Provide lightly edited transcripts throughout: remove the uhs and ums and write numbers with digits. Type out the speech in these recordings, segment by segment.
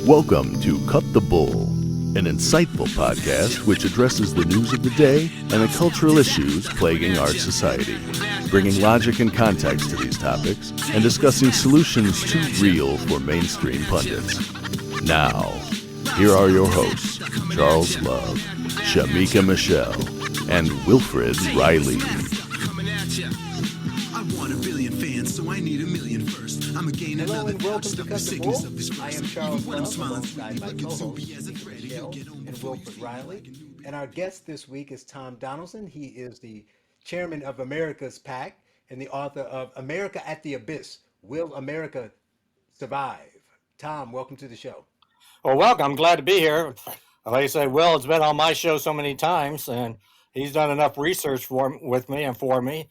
Welcome to Cut the Bull, an insightful podcast which addresses the news of the day and the cultural issues plaguing our society, bringing logic and context to these topics and discussing solutions too real for mainstream pundits. Now, here are your hosts, Charles Love, Shamika Michelle, and Wilfred Riley. Hello and welcome to Cut the Bull. I am Charles Love, alongside my co-hosts, Michelle and Wilfred Riley. And our guest this week is Tom Donelson. He is the chairman of America's PAC and the author of America at the Abyss, Will America Survive? Tom, welcome to the show. Well, welcome. I'm glad to be here. Like I say, Will has been on my show so many times, and he's done enough research with me and for me.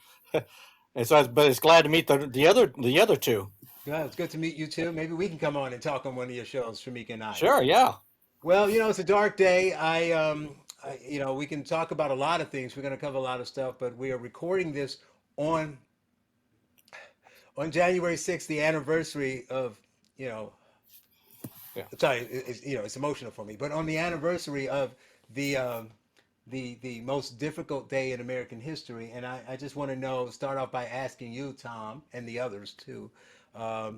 And so, but it's glad to meet the other two. Yeah, it's good to meet you too. Maybe we can come on and talk on one of your shows, Shamika and I. Sure, yeah. Well, it's a dark day. We can talk about a lot of things. We're going to cover a lot of stuff, but we are recording this on January 6th, the anniversary of, Yeah. Sorry, it's emotional for me, but on the anniversary of the most difficult day in American history. And I just want to start off by asking you, Tom, and the others too,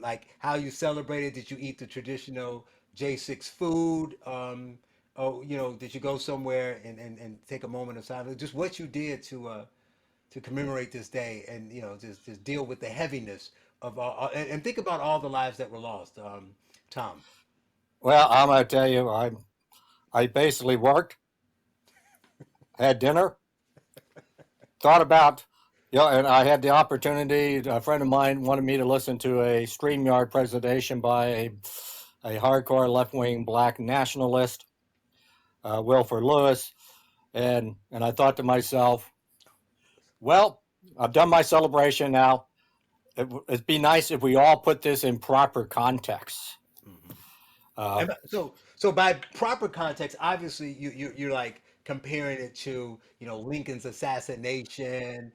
like how you celebrated. Did you eat the traditional J6 food? Did you go somewhere and take a moment of silence? Just what you did to commemorate this day and, just deal with the heaviness of all, and think about all the lives that were lost, Tom. Well, I'm going to tell you, I basically worked, had dinner, thought about, and I had the opportunity. A friend of mine wanted me to listen to a StreamYard presentation by a hardcore left-wing black nationalist, Wilford Lewis, and I thought to myself, well, I've done my celebration now. It'd be nice if we all put this in proper context. So by proper context, obviously you're like comparing it to Lincoln's assassination,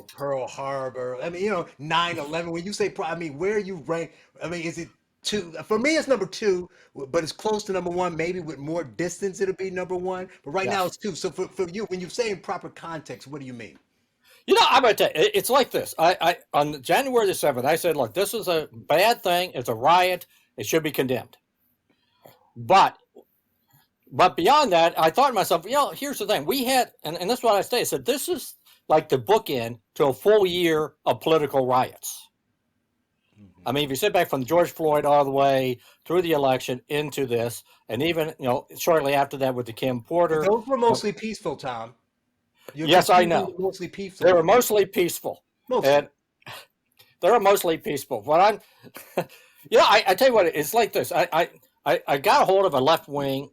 Pearl Harbor. I mean 9/11. When you say where are you rank? I mean, is it two? For me, it's number two, but it's close to number one. Maybe with more distance, it'll be number one. But right now, it's two. So for you, when you say in proper context, what do you mean? I'm going to tell you, it's like this. I on January the 7th, I said, look, this is a bad thing. It's a riot. It should be condemned. But beyond that, I thought to myself, here's the thing. We had, and this is what I say, I said, this is like the bookend to a full year of political riots. Mm-hmm. I mean, if you sit back from George Floyd all the way through the election into this, and even, shortly after that with the Kim Porter. Those were mostly peaceful, Tom. Yes, I know. Mostly peaceful. They were mostly peaceful. And they were mostly peaceful. What I tell you what, it's like this. I got a hold of a left-wing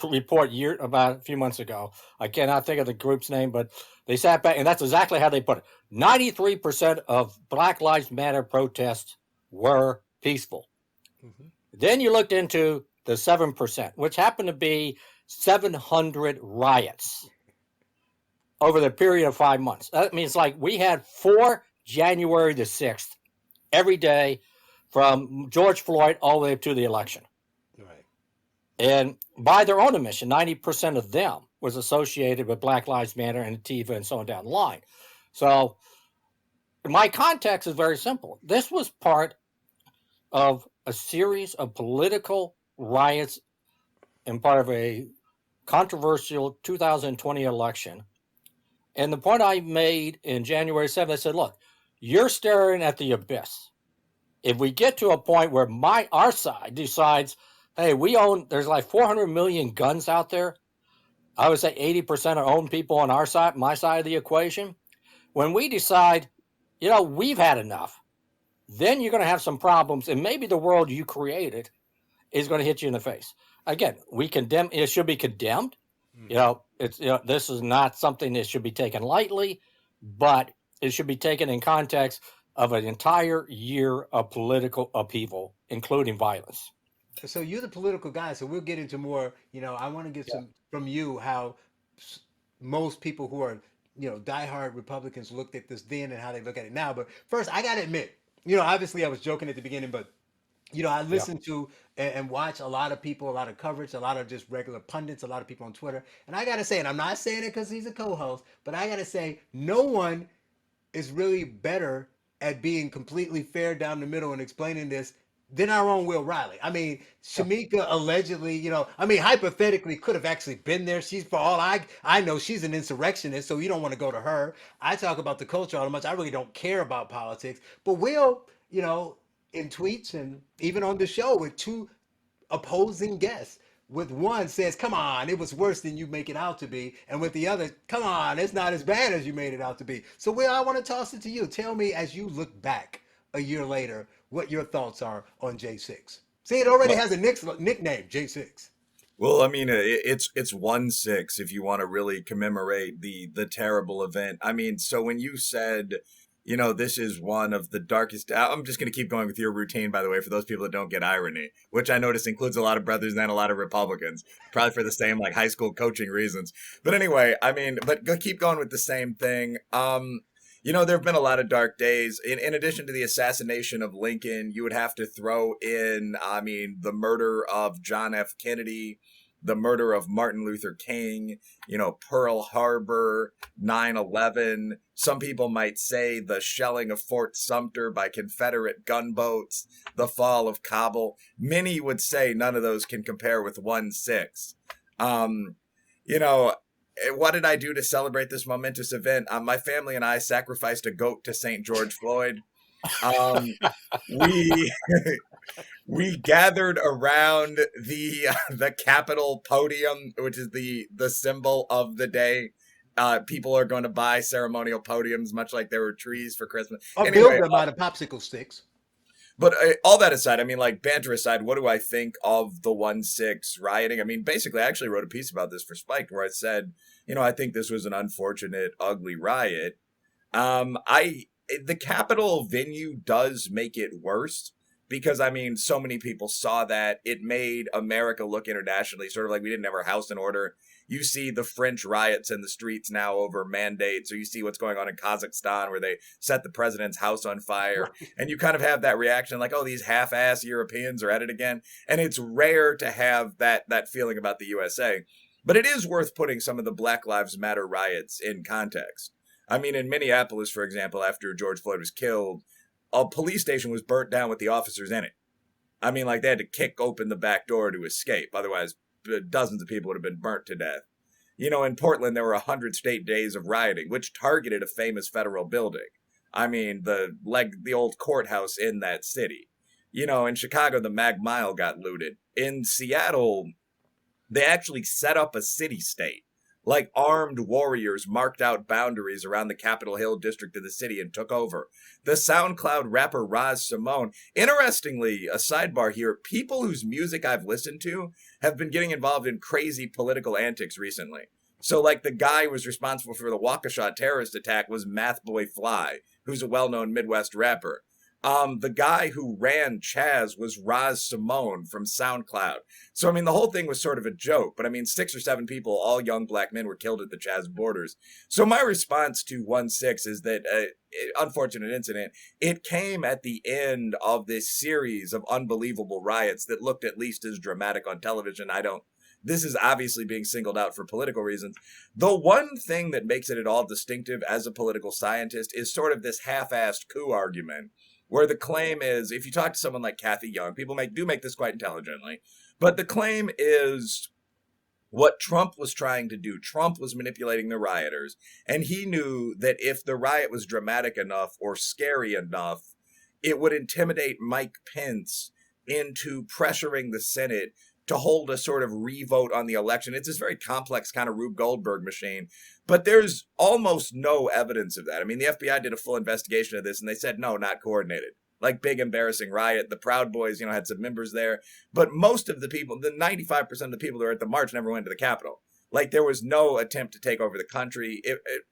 report about a few months ago. I cannot think of the group's name, but they sat back, and that's exactly how they put it. 93% of Black Lives Matter protests were peaceful. Mm-hmm. Then you looked into the 7%, which happened to be 700 riots over the period of 5 months. That means like we had 4 January the 6th every day from George Floyd all the way to the election. Right. And by their own admission, 90% of them was associated with Black Lives Matter and Antifa and so on down the line. So my context is very simple. This was part of a series of political riots and part of a controversial 2020 election. And the point I made in January 7th, I said, look, you're staring at the abyss. If we get to a point where our side decides, hey, there's like 400 million guns out there. I would say 80% are owned people on our side, my side of the equation. When we decide, we've had enough, then you're going to have some problems. And maybe the world you created is going to hit you in the face. Again, it should be condemned. This is not something that should be taken lightly, but it should be taken in context of an entire year of political upheaval, including violence. So you're the political guy, so we'll get into more, I want to get some from you, how most people who are, diehard Republicans looked at this then and how they look at it now. But first, I got to admit, obviously I was joking at the beginning, but I Yeah. listen to and watch a lot of people, a lot of coverage, a lot of just regular pundits, a lot of people on Twitter. And I got to say, and I'm not saying it because he's a co host, but I got to say, no one is really better at being completely fair down the middle and explaining this than our own Will Riley. I mean, Yeah. Shamika allegedly, I mean, hypothetically could have actually been there. She's, for all I know, she's an insurrectionist, so you don't want to go to her. I talk about the culture all much. I really don't care about politics. But Will, in tweets and even on the show with two opposing guests. With one says, "Come on, it was worse than you make it out to be," and with the other, "Come on, it's not as bad as you made it out to be." So, Will, I want to toss it to you. Tell me, as you look back a year later, what your thoughts are on J6. See, it already Well, has a nickname, J6. well, I mean, it's 1/6 if you want to really commemorate the terrible event. I mean, so when you said, this is one of the darkest. I'm just going to keep going with your routine, by the way, for those people that don't get irony, which I notice includes a lot of brothers and a lot of Republicans, probably for the same like high school coaching reasons. But anyway, I mean, but keep going with the same thing. There have been a lot of dark days. In addition to the assassination of Lincoln, you would have to throw in, I mean, the murder of John F. Kennedy, the murder of Martin Luther King, Pearl Harbor, 9/11. Some people might say the shelling of Fort Sumter by Confederate gunboats, the fall of Kabul. Many would say none of those can compare with 1/6. Um, you know, what did I do to celebrate this momentous event? My family and I sacrificed a goat to St. George Floyd. Um, we we gathered around the Capitol podium, which is the symbol of the day. People are going to buy ceremonial podiums, much like there were trees for Christmas. Or build Anyway, them out of popsicle sticks. but all that aside, I mean, like banter aside, what do I think of the 1/6 rioting? I mean, basically, I actually wrote a piece about this for Spiked where I said, I think this was an unfortunate, ugly riot. The Capitol venue does make it worse because I mean, so many people saw that it made America look internationally, sort of like we didn't have our house in order. You see the French riots in the streets now over mandates, or you see what's going on in Kazakhstan where they set the president's house on fire, and you kind of have that reaction like, oh, these half-ass Europeans are at it again. And it's rare to have that feeling about the USA. But it is worth putting some of the Black Lives Matter riots in context. I mean, in Minneapolis, for example, after George Floyd was killed, a police station was burnt down with the officers in it. I mean, like they had to kick open the back door to escape. Otherwise, dozens of people would have been burnt to death. In Portland, there were 100 state days of rioting, which targeted a famous federal building. I mean, the old courthouse in that city. In Chicago, the Mag Mile got looted. In Seattle, they actually set up a city-state. Like armed warriors marked out boundaries around the Capitol Hill district of the city and took over. The SoundCloud rapper Raz Simone, interestingly, a sidebar here, people whose music I've listened to have been getting involved in crazy political antics recently. So like the guy who was responsible for the Waukesha terrorist attack was Math Boy Fly, who's a well-known Midwest rapper. The guy who ran Chaz was Raz Simone from SoundCloud. So, I mean, the whole thing was sort of a joke, but I mean, 6 or 7 people, all young black men, were killed at the Chaz borders. So my response to 1/6 is that, unfortunate incident, it came at the end of this series of unbelievable riots that looked at least as dramatic on television. This is obviously being singled out for political reasons. The one thing that makes it at all distinctive as a political scientist is sort of this half-assed coup argument, where the claim is, if you talk to someone like Kathy Young, people do make this quite intelligently, but the claim is what Trump was trying to do. Trump was manipulating the rioters, and he knew that if the riot was dramatic enough or scary enough, it would intimidate Mike Pence into pressuring the Senate to hold a sort of revote on the election. It's this very complex kind of Rube Goldberg machine, but there's almost no evidence of that. I mean, the FBI did a full investigation of this, and they said, no, not coordinated. Like, big embarrassing riot. The Proud Boys, had some members there, but most of the people, the 95% of the people that were at the march never went to the Capitol. Like, there was no attempt to take over the country.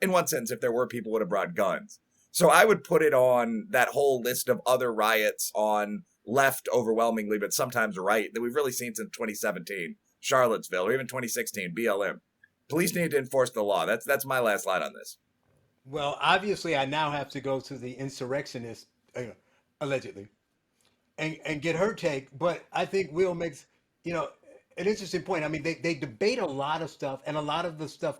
In one sense, if there were, people would have brought guns. So I would put it on that whole list of other riots on left overwhelmingly, but sometimes right, that we've really seen since 2017, Charlottesville, or even 2016, BLM. Police need to enforce the law. That's my last line on this. Well, obviously, I now have to go to the insurrectionist, allegedly. and get her take. But I think Will makes, you know, an interesting point. I mean, they debate a lot of stuff, and a lot of the stuff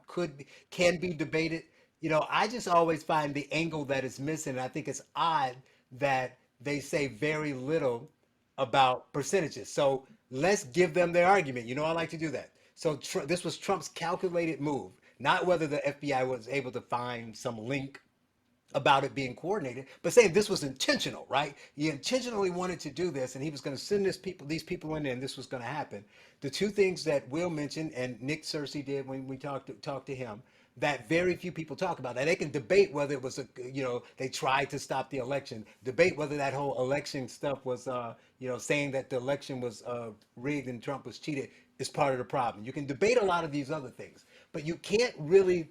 can be debated. You know, I just always find the angle that is missing. And I think it's odd that they say very little about percentages. So let's give them their argument. You know, I like to do that. So this was Trump's calculated move, not whether the FBI was able to find some link about it being coordinated, but saying this was intentional, right? He intentionally wanted to do this, and he was going to send these people in there, and this was going to happen. The two things that Will mentioned and Nick Searcy did when we talked to him, that very few people talk about. That they can debate whether it was they tried to stop the election, debate whether that whole election stuff was saying that the election was rigged and Trump was cheated is part of the problem. You can debate a lot of these other things, but you can't really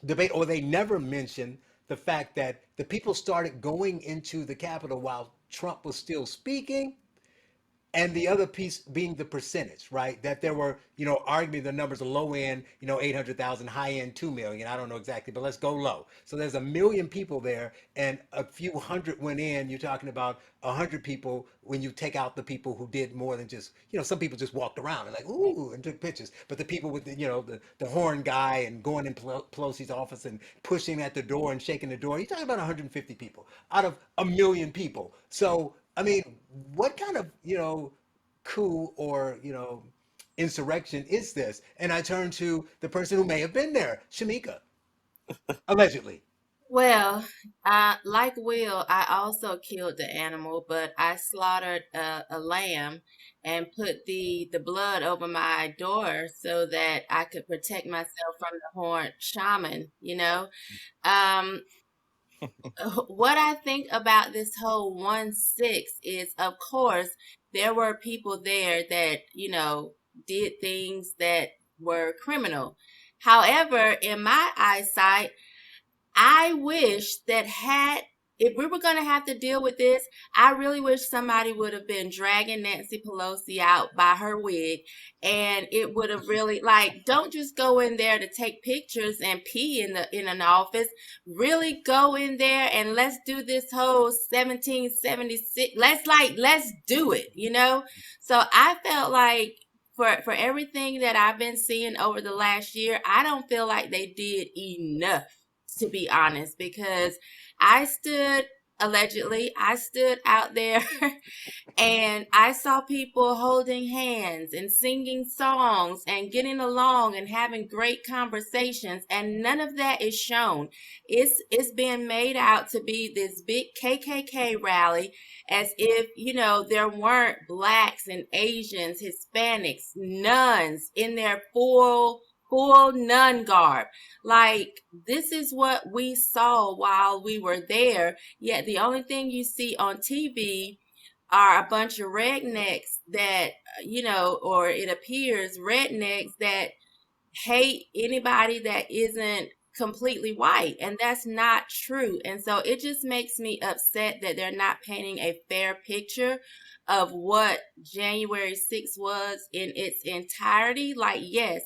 debate, or they never mention the fact that the people started going into the Capitol while Trump was still speaking, and the other piece being the percentage, right? That there were, arguably the numbers are low end, 800,000, high end 2 million. I don't know exactly, but let's go low. So there's 1 million people there, and a few hundred went in. You're talking about 100 people when you take out the people who did more than just, some people just walked around and like, ooh, and took pictures. But the people with the horn guy and going in Pelosi's office and pushing at the door and shaking the door, you're talking about 150 people out of 1 million people. So I mean, what kind of, coup or, insurrection is this? And I turn to the person who may have been there, Shamika, allegedly. Well, like Will, I also killed the animal, but I slaughtered a lamb and put the blood over my door so that I could protect myself from the horned shaman, Um, what I think about this whole 1/6 is, of course, there were people there that, did things that were criminal. However, in my eyesight, I wish that if we were going to have to deal with this, I really wish somebody would have been dragging Nancy Pelosi out by her wig, and it would have really, like, don't just go in there to take pictures and pee in an office. Really go in there and let's do this whole 1776. Let's do it, So I felt like for everything that I've been seeing over the last year, I don't feel like they did enough, to be honest, because I stood out there and I saw people holding hands and singing songs and getting along and having great conversations, and none of that is shown. It's being made out to be this big KKK rally, as if, there weren't blacks and Asians, Hispanics, nuns in their full nun garb. Like, this is what we saw while we were there, yet the only thing you see on TV are a bunch of rednecks that, or it appears rednecks that hate anybody that isn't completely white, and that's not true. And so it just makes me upset that they're not painting a fair picture of what January 6th was in its entirety. Like, yes,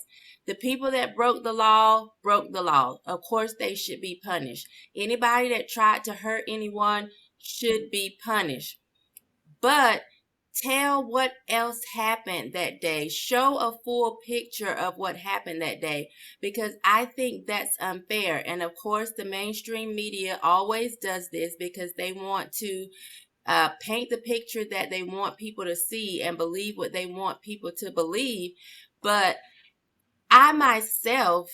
the people that broke the law. Of course, they should be punished. Anybody that tried to hurt anyone should be punished. But tell what else happened that day. Show a full picture of what happened that day, because I think that's unfair. And of course, the mainstream media always does this because they want to paint the picture that they want people to see and believe what they want people to believe. But I myself,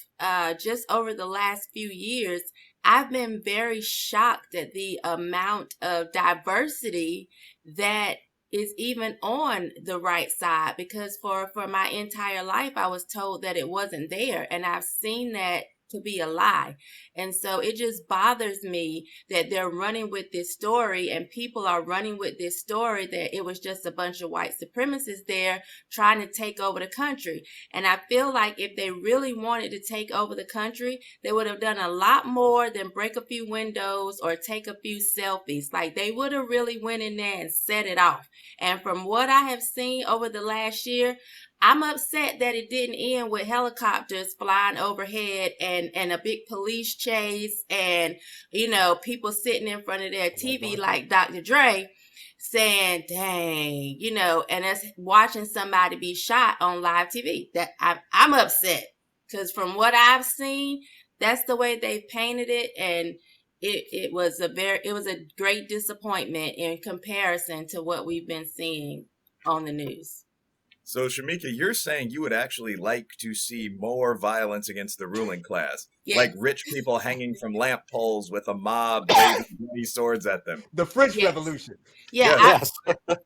just over the last few years, I've been very shocked at the amount of diversity that is even on the right side, because for my entire life, I was told that it wasn't there, and I've seen that to be a lie. And so it just bothers me that they're running with this story, and people are running with this story that it was just a bunch of white supremacists there trying to take over the country. And I feel like if they really wanted to take over the country, they would have done a lot more than break a few windows or take a few selfies. Like, they would have really went in there and set it off. And from what I have seen over the last year, I'm upset that it didn't end with helicopters flying overhead and a big police chase and, people sitting in front of their TV like Dr. Dre. saying, dang, you know, and us watching somebody be shot on live TV. That I'm upset because from what I've seen, that's the way they painted it, and it was a great disappointment in comparison to what we've been seeing on the news. So, Shamika, you're saying you would actually like to see more violence against the ruling class, like rich people hanging from lamp poles with a mob waving bloody swords at them. The French Revolution. Yeah, Yes.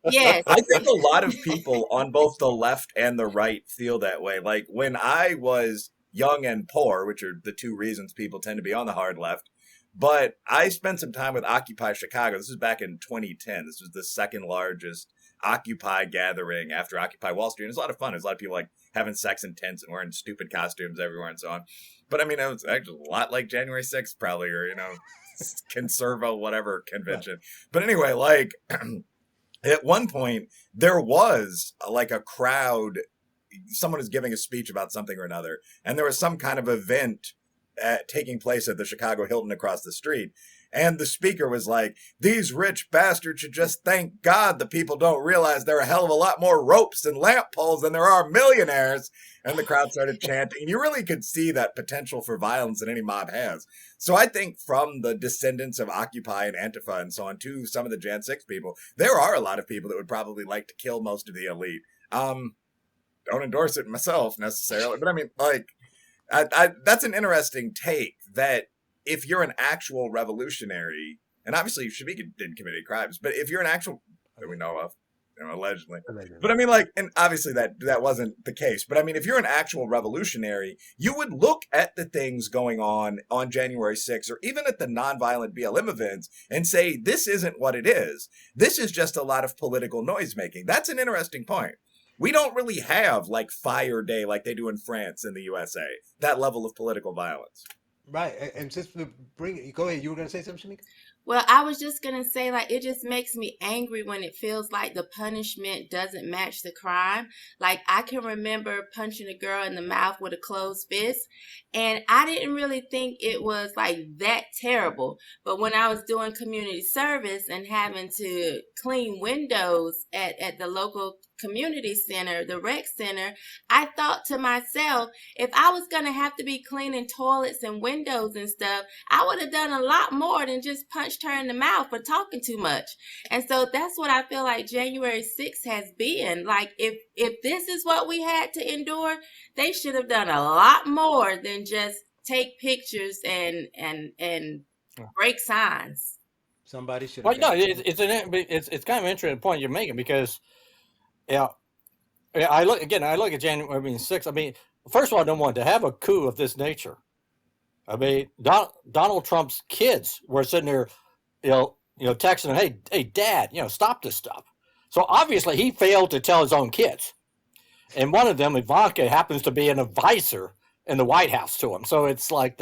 yes. I think a lot of people on both the left and the right feel that way. Like when I was young and poor, which are the two reasons people tend to be on the hard left, but I spent some time with Occupy Chicago. This was back in 2010. This was the second largest Occupy gathering after Occupy Wall Street. And it was a lot of fun. There's a lot of people like having sex in tents and wearing stupid costumes everywhere and so on. But I mean, it was actually a lot like January 6th probably, or, you know, Conserva whatever convention. But anyway, like at one point there was like a crowd, someone was giving a speech about something or another, and there was some kind of event taking place at the Chicago Hilton across the street. And the speaker was like, these rich bastards should just thank God the people don't realize there are a hell of a lot more ropes and lamp poles than there are millionaires. And the crowd started chanting. You really could see that potential for violence that any mob has. So I think from the descendants of Occupy and Antifa and so on to some of the Jan 6 people, there are a lot of people that would probably like to kill most of the elite. Don't endorse it myself necessarily, but I mean, like, that's an interesting take, that if you're an actual revolutionary, and obviously Shamika didn't commit any crimes, but if you're an actual, that we know of, you know, allegedly. But I mean, like, and obviously that wasn't the case, but I mean, if you're an actual revolutionary, you would look at the things going on January 6th, or even at the nonviolent BLM events, and say, this isn't what it is. This is just a lot of political noise making. That's an interesting point. We don't really have like Fire Day like they do in France and the USA, that level of political violence. Right. And just to bring it, go ahead. You were going to say something, Shamika? Well, I was just going to say, like, it just makes me angry when it feels like the punishment doesn't match the crime. Like, I can remember punching a girl in the mouth with a closed fist, and I didn't really think it was, like, that terrible. But when I was doing community service and having to clean windows at the local community center, the rec center, I thought to myself, if I was going to have to be cleaning toilets and windows and stuff, I would have done a lot more than just punched her in the mouth for talking too much. And so that's what I feel like January 6th has been. Like, if this is what we had to endure, they should have done a lot more than just take pictures and break signs. Somebody should. Well, no, it's kind of an interesting point you're making, because I look at January 6th. I mean, first of all, I don't want to have a coup of this nature. I mean, Donald Trump's kids were sitting there, texting him, hey, Dad, stop this stuff. So obviously he failed to tell his own kids. And one of them, Ivanka, happens to be an advisor in the White House to him. So it's like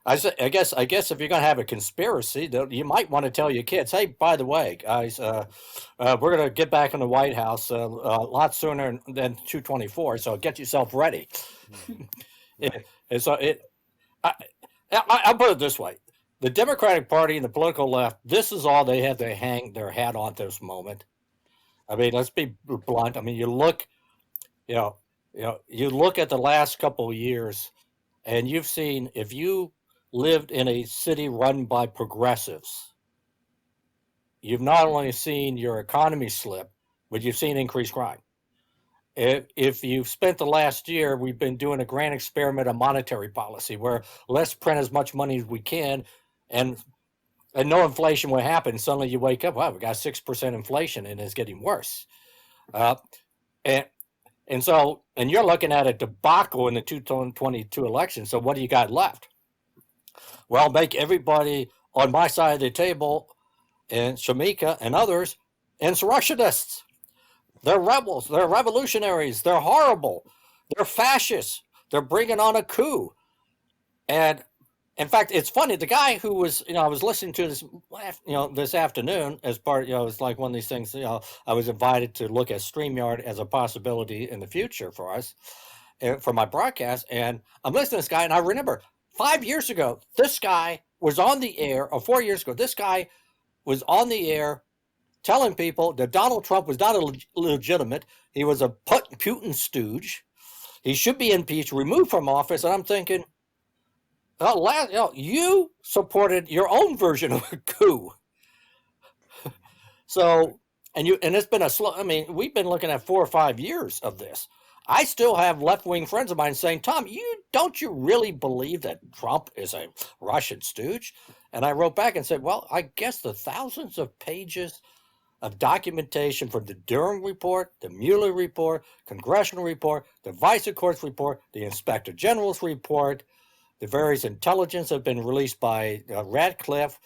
I guess if you're going to have a conspiracy, you might want to tell your kids, hey, by the way, guys, we're going to get back in the White House a lot sooner than 2/24. So get yourself ready. And so I'll put it this way. The Democratic Party and the political left, this is all they have to hang their hat on at this moment. I mean, let's be blunt. I mean, you look at the last couple of years, and you've seen, if you lived in a city run by progressives, you've not only seen your economy slip, but you've seen increased crime. If you've spent the last year, we've been doing a grand experiment of monetary policy where let's print as much money as we can, and no inflation will happen. Suddenly you wake up, wow, we got 6% inflation and it's getting worse. And you're looking at a debacle in the 2022 election. So what do you got left? Well, make everybody on my side of the table, and Shamika and others, insurrectionists. They're rebels. They're revolutionaries. They're horrible. They're fascists. They're bringing on a coup. And in fact, it's funny. The guy who was, I was listening to this, this afternoon as part, it's like one of these things, I was invited to look at StreamYard as a possibility in the future for us, for my broadcast. And I'm listening to this guy, and I remember 5 years ago, this guy was on the air, or 4 years ago, this guy was on the air telling people that Donald Trump was not legitimate. He was a Putin stooge. He should be impeached, removed from office. And I'm thinking, you supported your own version of a coup. So, and it's been a slow. I mean, we've been looking at 4 or 5 years of this. I still have left-wing friends of mine saying, Tom, don't you really believe that Trump is a Russian stooge? And I wrote back and said, well, I guess the thousands of pages of documentation from the Durham report, the Mueller report, congressional report, the vice court's report, the inspector general's report, the various intelligence have been released by Radcliffe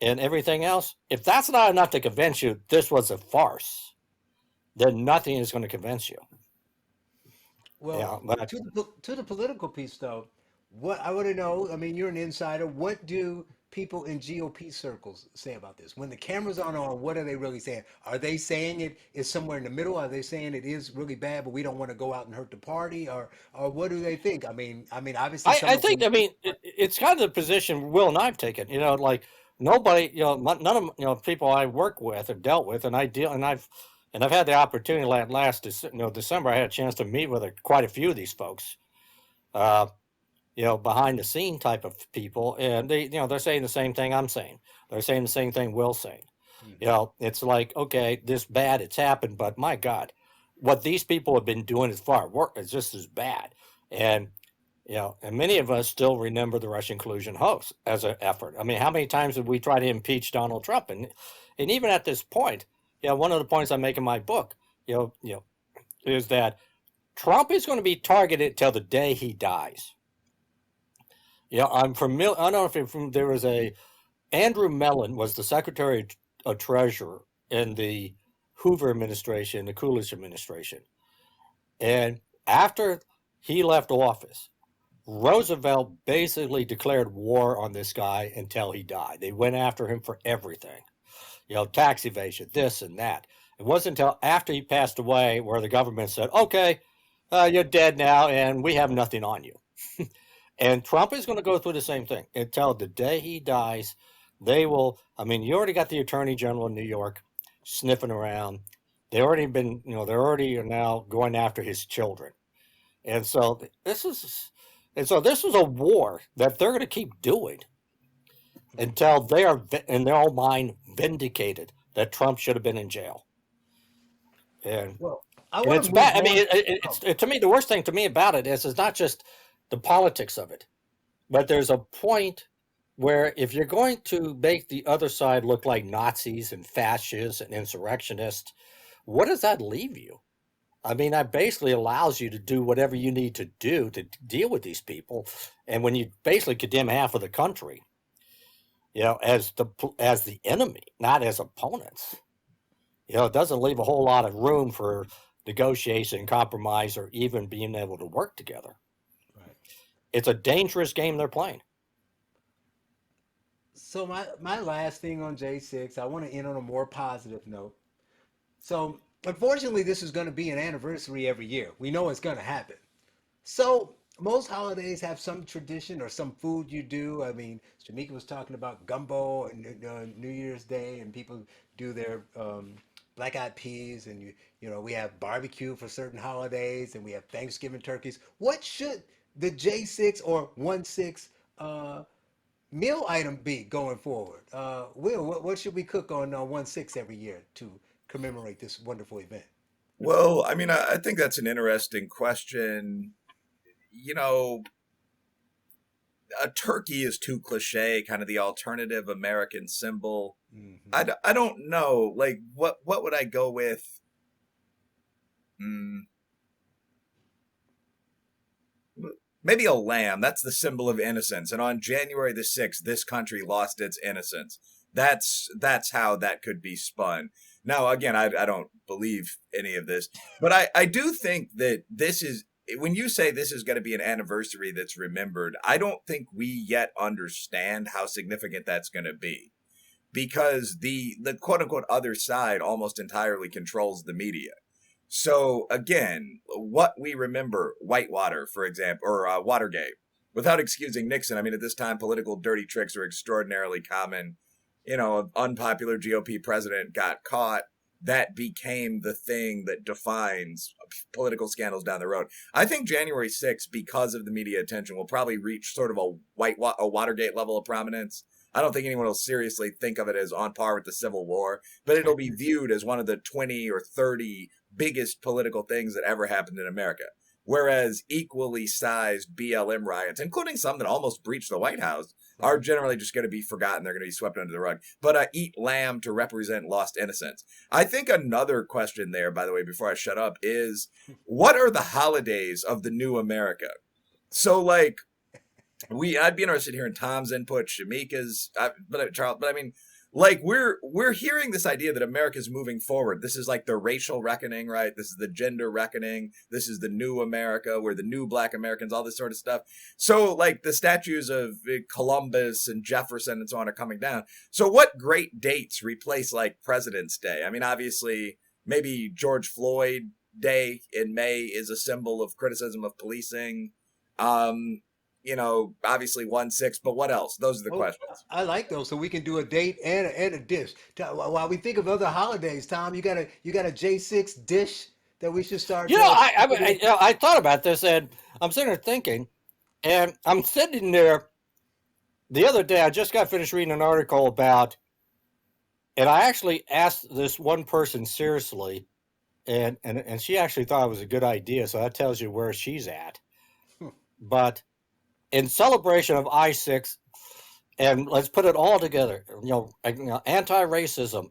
and everything else. If that's not enough to convince you this was a farce, then nothing is going to convince you. Well, Yeah, to the political piece, though, what I want to know, I mean, you're an insider. What do people in GOP circles say about this? When the cameras aren't on, what are they really saying? Are they saying it is somewhere in the middle? Are they saying it is really bad, but we don't want to go out and hurt the party? Or what do they think? Obviously, some I of think, them. it's kind of the position Will and I've taken. Like nobody, none of people I work with or dealt with, and I've had the opportunity last December. I had a chance to meet with quite a few of these folks, behind the scene type of people, and they're saying the same thing I'm saying. They're saying the same thing Will's saying. It's like, okay, this bad, it's happened, but my God, what these people have been doing is far worse. It's just as bad, and and many of us still remember the Russian collusion hoax as an effort. I mean, how many times did we try to impeach Donald Trump? And even at this point, one of the points I make in my book, is that Trump is going to be targeted till the day he dies. I'm familiar. I don't know if there was Andrew Mellon was the Secretary of Treasurer in the Hoover administration, the Coolidge administration, and after he left office, Roosevelt basically declared war on this guy until he died. They went after him for everything, tax evasion, this and that. It wasn't until after he passed away where the government said, okay, you're dead now and we have nothing on you. And Trump is going to go through the same thing until the day he dies. They will, you already got the Attorney General in New York sniffing around. They already been, they already are now going after his children. And so this is a war that they're going to keep doing until they are, in their own mind, vindicated that Trump should have been in jail. And, Well, I and want it's to bad. move on. It's to me, the worst thing to me about it is it's not just the politics of it, but there's a point where if you're going to make the other side look like Nazis and fascists and insurrectionists, what does that leave you? That basically allows you to do whatever you need to do to deal with these people. And when you basically condemn half of the country, as the enemy, not as opponents, it doesn't leave a whole lot of room for negotiation, compromise, or even being able to work together. Right. It's a dangerous game they're playing. So my last thing on J6, I want to end on a more positive note. So unfortunately, this is going to be an anniversary every year. We know it's going to happen. So most holidays have some tradition or some food you do. Shamika was talking about gumbo and New Year's Day, and people do their black eyed peas, and we have barbecue for certain holidays, and we have Thanksgiving turkeys. What should the J6 or 1/6 meal item be going forward? Will, what should we cook on 1/6 every year to commemorate this wonderful event? Well, I think that's an interesting question. A turkey is too cliche, kind of the alternative American symbol. Mm-hmm. I don't know. Like, what would I go with? Maybe a lamb. That's the symbol of innocence. And on January the 6th, this country lost its innocence. That's how that could be spun. Now, again, I don't believe any of this, but I do think that this is, when you say this is going to be an anniversary that's remembered, I don't think we yet understand how significant that's going to be, because the quote unquote other side almost entirely controls the media. So again, what we remember, Whitewater, for example, or Watergate, without excusing Nixon. At this time, political dirty tricks are extraordinarily common. an unpopular GOP president got caught, that became the thing that defines political scandals down the road. I think January 6th, because of the media attention, will probably reach sort of a Watergate level of prominence. I don't think anyone will seriously think of it as on par with the Civil War, but it'll be viewed as one of the 20 or 30 biggest political things that ever happened in America. Whereas equally sized BLM riots, including some that almost breached the White House, are generally just going to be forgotten. They're going to be swept under the rug. But eat lamb to represent lost innocence. I think another question there, by the way, before I shut up, is what are the holidays of the new America? So, like, I'd be interested in hearing Tom's input, Shamika's, Charles, but I mean, like, we're hearing this idea that America's moving forward. This is like the racial reckoning, right? This is the gender reckoning. This is the new America. We're the new Black Americans, all this sort of stuff. So, like, the statues of Columbus and Jefferson and so on are coming down. So what great dates replace, like, President's Day? I mean, obviously, maybe George Floyd Day in May is a symbol of criticism of policing. Obviously 1/6, but what else? Those are the questions. I like those, so we can do a date and a dish. While we think of other holidays, Tom, you got a J6 dish that we should start. I thought about this, and I'm sitting there thinking, and I'm sitting there the other day. I just got finished reading an article about, and I actually asked this one person seriously, and she actually thought it was a good idea. So that tells you where she's at. But in celebration of I-6, and let's put it all together, anti-racism,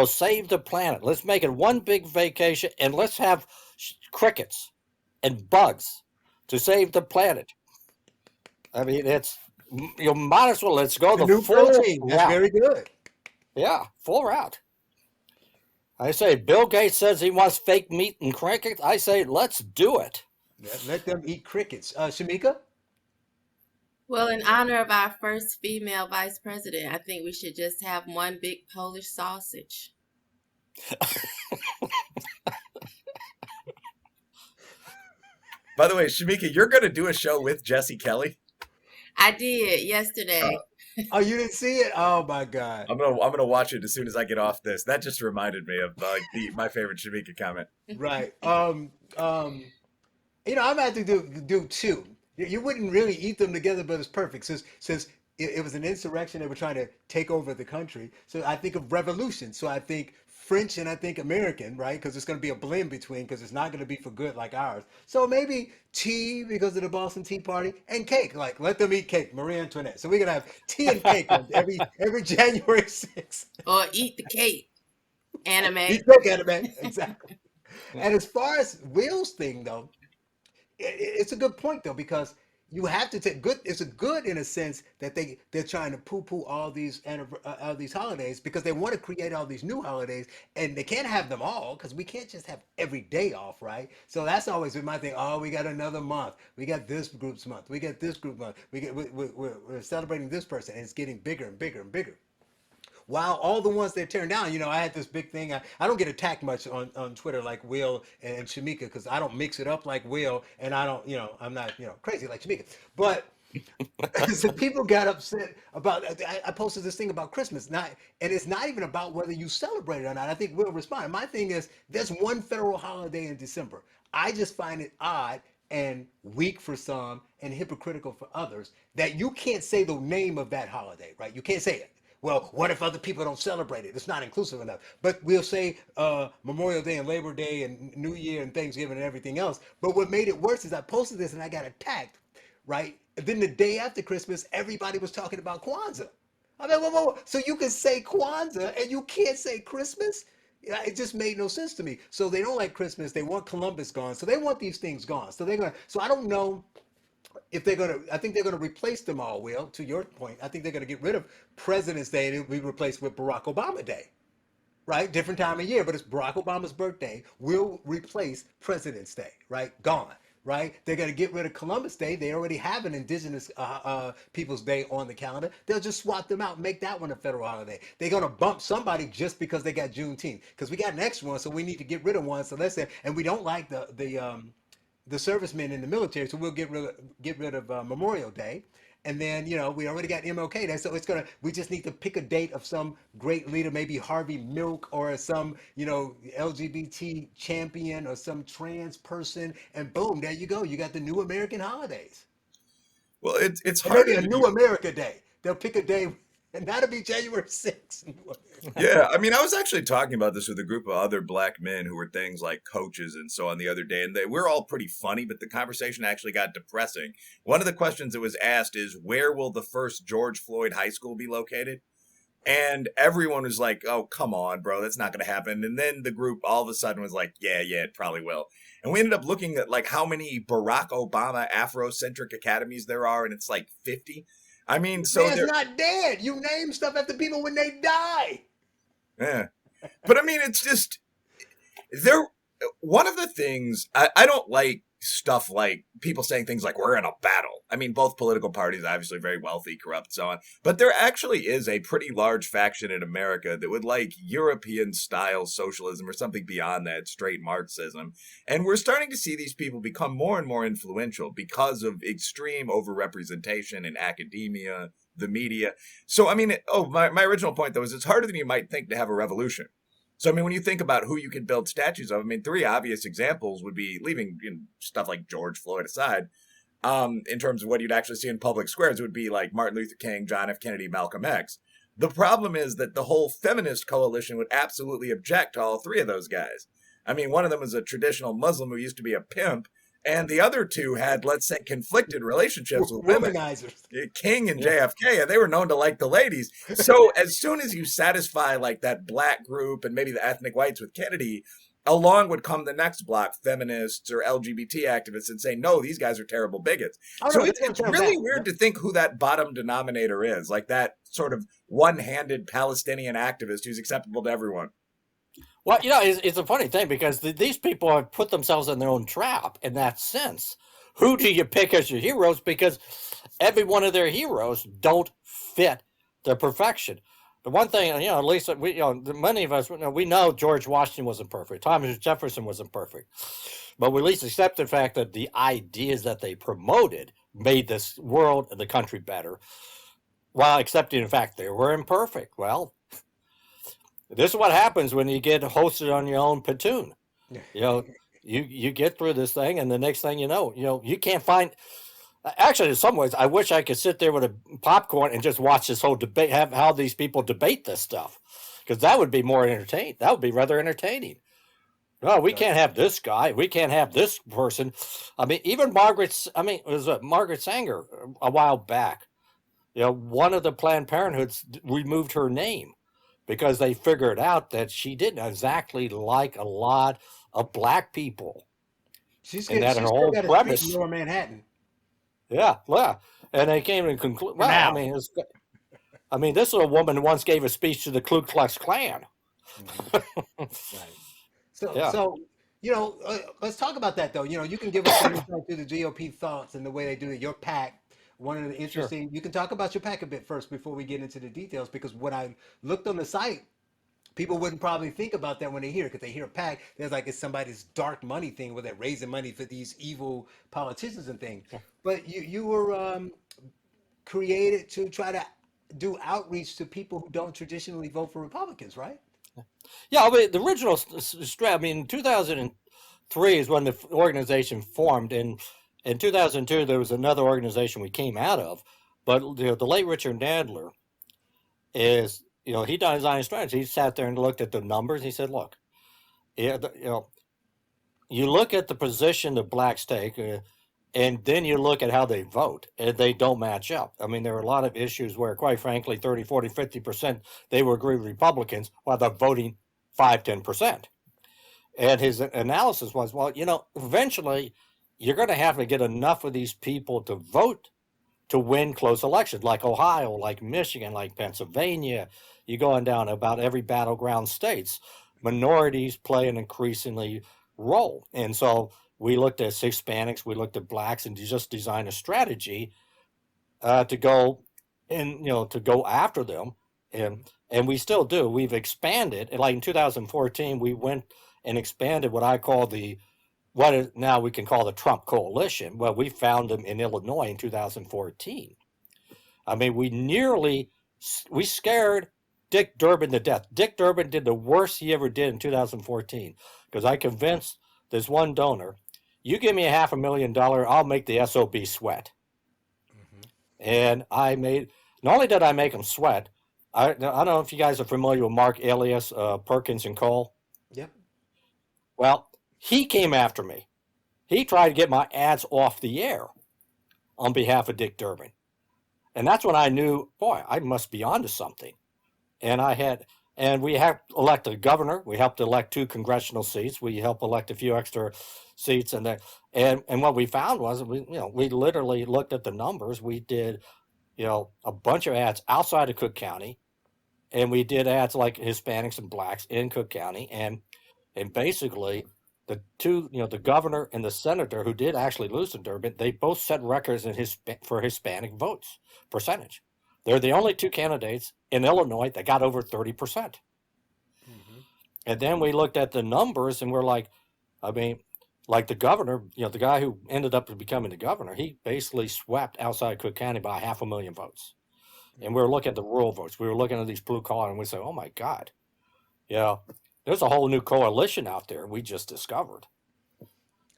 save the planet. Let's make it one big vacation, and let's have crickets and bugs to save the planet. I mean, it's, might as well, let's go the full route. That's very good. Yeah, full route. I say, Bill Gates says he wants fake meat and crickets. I say, let's do it. Let them eat crickets. Shamika? Well, in honor of our first female vice president, I think we should just have one big Polish sausage. By the way, Shamika, you're going to do a show with Jesse Kelly? I did yesterday. Oh, you didn't see it? Oh my God! I'm gonna watch it as soon as I get off this. That just reminded me of my favorite Shamika comment. Right. I'm gonna have to do two. You wouldn't really eat them together, but it's perfect since it was an insurrection. They were trying to take over the country. So I think of revolution. So I think French and I think American, right? Because it's going to be a blend between, because it's not going to be for good like ours. So maybe tea because of the Boston Tea Party, and cake. Like, let them eat cake, Marie Antoinette. So we're going to have tea and cake on every January 6th. Or eat the cake. Anime. Eat cake, anime. Exactly. And as far as Will's thing, though, it's a good point, though, because you have to take good. It's a good in a sense that they're trying to poo-poo all these holidays, because they want to create all these new holidays, and they can't have them all, because we can't just have every day off, right? So that's always been my thing. Oh, we got another month. We got this group's month. We got this group month. We're celebrating this person, and it's getting bigger and bigger and bigger. While all the ones they're tearing down, I had this big thing. I don't get attacked much on Twitter like Will and Shamika, because I don't mix it up like Will, and I don't, I'm not, crazy like Shamika. But so people got upset about, I posted this thing about Christmas, and it's not even about whether you celebrate it or not. I think Will respond. My thing is, there's one federal holiday in December. I just find it odd and weak for some and hypocritical for others that you can't say the name of that holiday, right? You can't say it. Well, what if other people don't celebrate it? It's not inclusive enough. But we'll say Memorial Day and Labor Day and New Year and Thanksgiving and everything else. But what made it worse is I posted this and I got attacked, right? And then the day after Christmas, everybody was talking about Kwanzaa. I mean, whoa. So you can say Kwanzaa and you can't say Christmas? It just made no sense to me. So they don't like Christmas. They want Columbus gone. So they want these things gone. So I don't know if I think they're gonna replace them all, Will, to your point. I think they're gonna get rid of President's Day and it'll be replaced with Barack Obama Day. Right? Different time of year, but it's Barack Obama's birthday. Will replace President's Day, right? Gone. Right? They're gonna get rid of Columbus Day. They already have an Indigenous Peoples Day on the calendar. They'll just swap them out and make that one a federal holiday. They're gonna bump somebody just because they got Juneteenth. Because we got an extra one, so we need to get rid of one. So let's say, and we don't like the servicemen in the military, so we'll get rid of Memorial Day, And then, we already got MLK there. So we just need to pick a date of some great leader, maybe Harvey Milk or some, LGBT champion or some trans person. And boom, there you go. You got the new American holidays. Well, it's Or maybe harder a to new do. America Day. They'll pick a day, and that'll be January 6th. Yeah, I mean, I was actually talking about this with a group of other black men who were things like coaches and so on the other day, and we're all pretty funny, but the conversation actually got depressing. One of the questions that was asked is, where will the first George Floyd High School be located? And everyone was like, oh, come on, bro, that's not going to happen. And then the group all of a sudden was like, yeah, it probably will. And we ended up looking at like how many Barack Obama Afrocentric academies there are, and it's like 50. I mean, so Man's they're not dead. You name stuff after people when they die. yeah. But I mean, it's just there. One of the things I don't like stuff like people saying things like we're in a battle. I mean, both political parties obviously very wealthy, corrupt, so on. But there actually is a pretty large faction in America that would like European style socialism or something beyond that, straight Marxism. And we're starting to see these people become more and more influential because of extreme overrepresentation in academia, the media. So, I mean, my original point, though, is it's harder than you might think to have a revolution. So, I mean, when you think about who you can build statues of, I mean, three obvious examples would be, leaving stuff like George Floyd aside, in terms of what you'd actually see in public squares, would be like Martin Luther King, John F. Kennedy, Malcolm X. The problem is that the whole feminist coalition would absolutely object to all three of those guys. I mean, one of them was a traditional Muslim who used to be a pimp, and the other two had, let's say, conflicted relationships with women. Womanizers. King and JFK, and they were known to like the ladies. So as soon as you satisfy like that black group and maybe the ethnic whites with Kennedy, along would come the next block, feminists or LGBT activists, and say, no, these guys are terrible bigots. So it's really weird to think who that bottom denominator is, like that sort of one-handed Palestinian activist who's acceptable to everyone. Well, it's a funny thing because these people have put themselves in their own trap in that sense. Who do you pick as your heroes? Because every one of their heroes don't fit the perfection. The one thing, at least many of us, we know George Washington wasn't perfect. Thomas Jefferson wasn't perfect. But we at least accept the fact that the ideas that they promoted made this world and the country better, while accepting the fact they were imperfect. Well, this is what happens when you get hosted on your own platoon. You get through this thing, and the next thing you know, you can't find. Actually, in some ways, I wish I could sit there with a popcorn and just watch this whole debate, have how these people debate this stuff, because that would be more entertaining. That would be rather entertaining. No, we can't have this guy. We can't have this person. I mean, even it was Margaret Sanger a while back. One of the Planned Parenthoods removed her name because they figured out that she didn't exactly like a lot of black people. She's and that her still whole got a premise. street in Lower Manhattan. Yeah. And they came and conclude. Well, now. This is a woman who once gave a speech to the Ku Klux Klan. Right. So let's talk about that though. You can give us some insight to the GOP thoughts and the way they do it. Your PAC. One of the interesting. Sure. You can talk about your PAC a bit first before we get into the details, because when I looked on the site, people wouldn't probably think about that when they hear it, because they hear PAC, there's like it's somebody's dark money thing where they're raising money for these evil politicians and things. Yeah. But you were created to try to do outreach to people who don't traditionally vote for Republicans, right? Yeah, the original strategy. 2003 is when the organization formed, and in 2002 there was another organization we came out of. But the late Richard Nadler is. He designed a strategy. He sat there and looked at the numbers. He said, look, you look at the position the blacks take, and then you look at how they vote, and they don't match up. I mean, there are a lot of issues where, quite frankly, 30, 40, 50%, they will agree with Republicans while they're voting 5, 10%. And his analysis was, well, eventually you're going to have to get enough of these people to vote to win close elections, like Ohio, like Michigan, like Pennsylvania. You go on down about every battleground states. Minorities play an increasingly role. And so we looked at Hispanics, we looked at blacks, and just designed a strategy to go after them. And we still do. We've expanded. Like in 2014, we went and expanded what I call what is now we can call the Trump Coalition. Well, we found them in Illinois in 2014. I mean, we scared Dick Durbin to death. Dick Durbin did the worst he ever did in 2014 because I convinced this one donor, you give me $500,000, I'll make the SOB sweat. Mm-hmm. And not only did I make him sweat, I don't know if you guys are familiar with Mark Alias, Perkins and Cole. Yep. Well, he came after me. He tried to get my ads off the air on behalf of Dick Durbin. And that's when I knew, boy, I must be onto something. And we have elected a governor. We helped elect 2 congressional seats. We helped elect a few extra seats. And what we found was, we literally looked at the numbers. We did, a bunch of ads outside of Cook County. And we did ads like Hispanics and blacks in Cook County. And basically, the two, the governor and the senator who did actually lose in Durbin, they both set records for Hispanic votes percentage. They're the only 2 candidates in Illinois that got over 30%. Mm-hmm. And then we looked at the numbers and we're like, like the governor, the guy who ended up becoming the governor, he basically swept outside Cook County by 500,000 votes. And we were looking at the rural votes. We were looking at these blue collar and we said, oh my God, there's a whole new coalition out there we just discovered.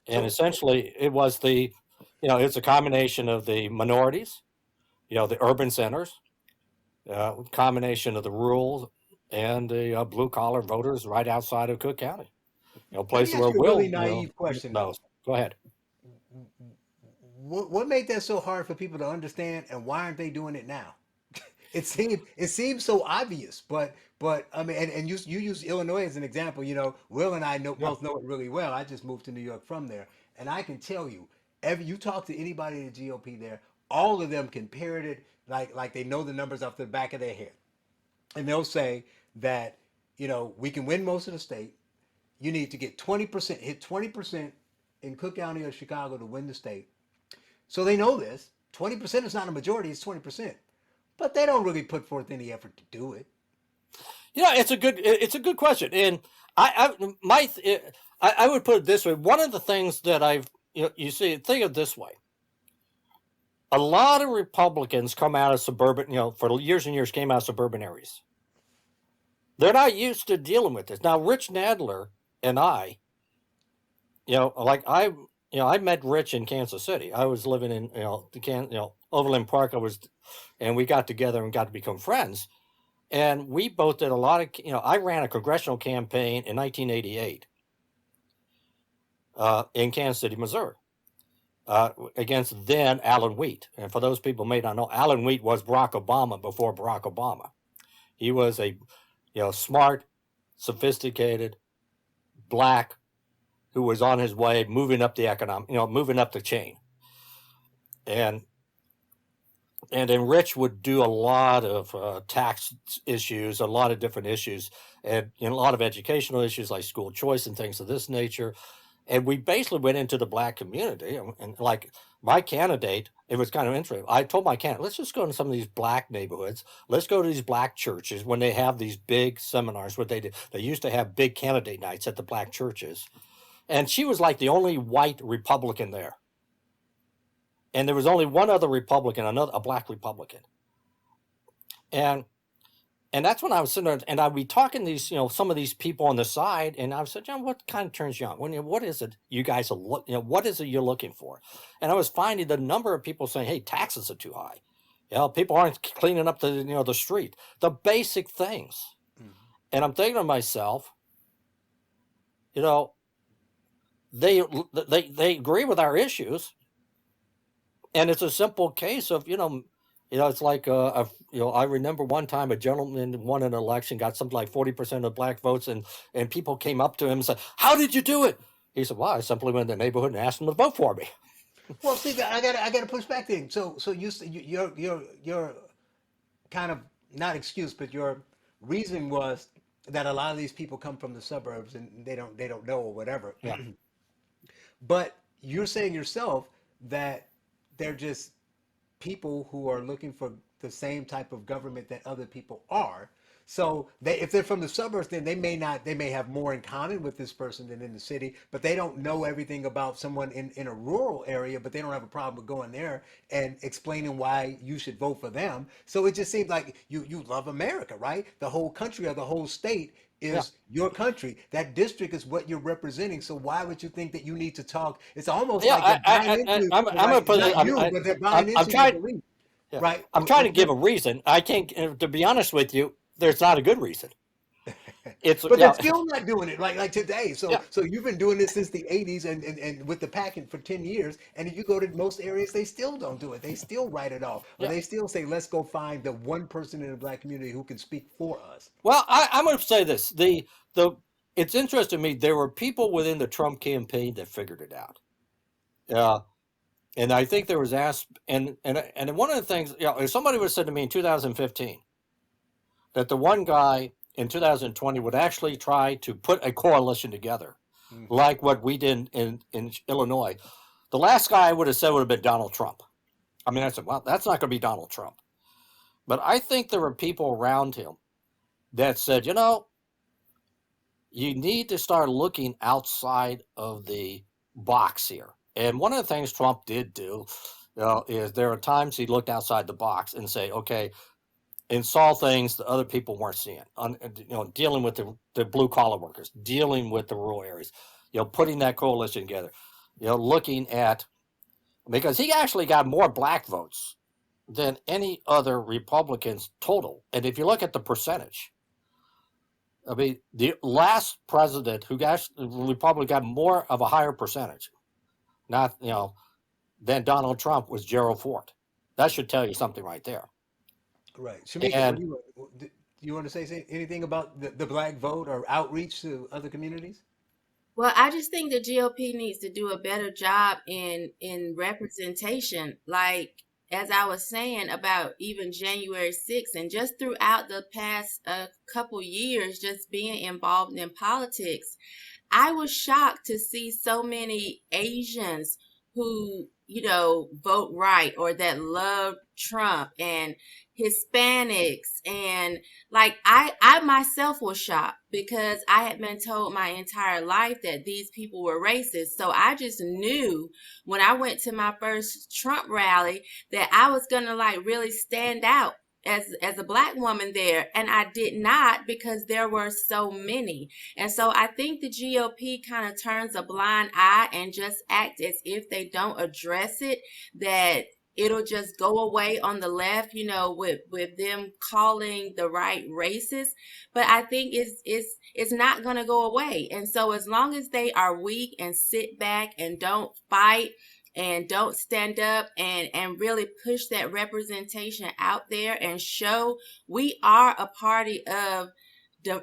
And essentially it was it's a combination of the minorities, the urban centers, combination of the rural and the blue collar voters right outside of Cook County. Places where Will really naive question knows. Go ahead. What made that so hard for people to understand, and why aren't they doing it now? It seems so obvious, but I mean, and you use Illinois as an example. Will and I both know it really well. I just moved to New York from there, and I can tell you, you talk to anybody in the GOP there, all of them can parrot it like they know the numbers off the back of their head, and they'll say that we can win most of the state. You need to get 20%, hit 20% in Cook County or Chicago to win the state. So they know this. 20% is not a majority; it's 20%. But they don't really put forth any effort to do it. It's a good question, and I would put it this way. One of the things that think of it this way. A lot of Republicans come out of suburban, for years and years came out of suburban areas. They're not used to dealing with this. Now, Rich Nadler and I met Rich in Kansas City. I was living in, Overland Park. And we got together and got to become friends. And we both did a lot of, I ran a congressional campaign in 1988 in Kansas City, Missouri, against then Alan Wheat. And for those people who may not know, Alan Wheat was Barack Obama before Barack Obama. He was a, smart, sophisticated, black, who was on his way, moving up the chain. And then Rich would do a lot of tax issues, a lot of different issues, and a lot of educational issues like school choice and things of this nature. And we basically went into the black community. And like my candidate, it was kind of interesting. I told my candidate, let's just go into some of these black neighborhoods. Let's go to these black churches when they have these big seminars. What they did, they used to have big candidate nights at the black churches. And she was like the only white Republican there. And there was only one other Republican, a black Republican. And that's when I was sitting there, and I'd be talking to these, some of these people on the side, and I said, John, what kind of turns you on? What is it you guys are what is it you're looking for? And I was finding the number of people saying, hey, taxes are too high. People aren't cleaning up the street, the basic things. Mm-hmm. And I'm thinking to myself, they agree with our issues. And it's a simple case of, it's like, I remember one time a gentleman won an election, got something like 40% of black votes, and people came up to him and said, how did you do it? He said, well, I simply went in the neighborhood and asked them to vote for me. Well, see, I gotta push back then. So your kind of, not excuse, but your reason was that a lot of these people come from the suburbs and they don't know or whatever. Yeah. But you're saying yourself that they're just people who are looking for the same type of government that other people are. So if they're from the suburbs, then they may have more in common with this person than in the city, but they don't know everything about someone in a rural area, but they don't have a problem with going there and explaining why you should vote for them. So it just seems like you love America, right? The whole country or the whole state Yeah. is your country. That district is what you're representing. So why would you think that you need to talk? It's almost Yeah, like they're buying into, I'm gonna like, put it. not you, but they're buying I'm into your trying. belief, Yeah, right? I'm trying to give a reason. I can't. To be honest with you, there's not a good reason. It's But yeah, they're still not doing it like today. So yeah, you've been doing this since the 80s and with the packing for 10 years. And if you go to most areas, they still don't do it. They still write it off. Or yeah. they still say, let's go find the one person in the black community who can speak for us. Well, I'm going to say this. The It's interesting to me. There were people within the Trump campaign that figured it out. Uh, and I think there was and one of the things, if somebody would have said to me in 2015 that the one guy in 2020 would actually try to put a coalition together, Mhm. like what we did in Illinois, the last guy I would have said would have been Donald Trump. I mean, I said, well, that's not going to be Donald Trump. But I think there were people around him that said, you need to start looking outside of the box here. And one of the things Trump did do is there are times he looked outside the box and say, okay, and saw things that other people weren't seeing. Dealing with the blue collar workers, dealing with the rural areas, putting that coalition together, looking at, because he actually got more black votes than any other Republicans total. And if you look at the percentage, I mean, the last president who Republican got more of a higher percentage, not, than Donald Trump, was Gerald Ford. That should tell you something right there. Right. Shamika, And do you want to say anything about the black vote or outreach to other communities? Well, I just think the GOP needs to do a better job in representation. Like, as I was saying about even January 6th, and just throughout the past couple years, just being involved in politics, I was shocked to see so many Asians who, vote right or that love Trump, and Hispanics, and like I myself was shocked because I had been told my entire life that these people were racist. So I just knew when I went to my first Trump rally that I was gonna like really stand out as a black woman there, and I did not, because there were so many. And so I think the GOP kind of turns a blind eye and just act as if they don't address it, that it'll just go away on the left, with them calling the right racist. But I think it's not going to go away. And so as long as they are weak and sit back and don't fight and don't stand up and really push that representation out there and show we are a party of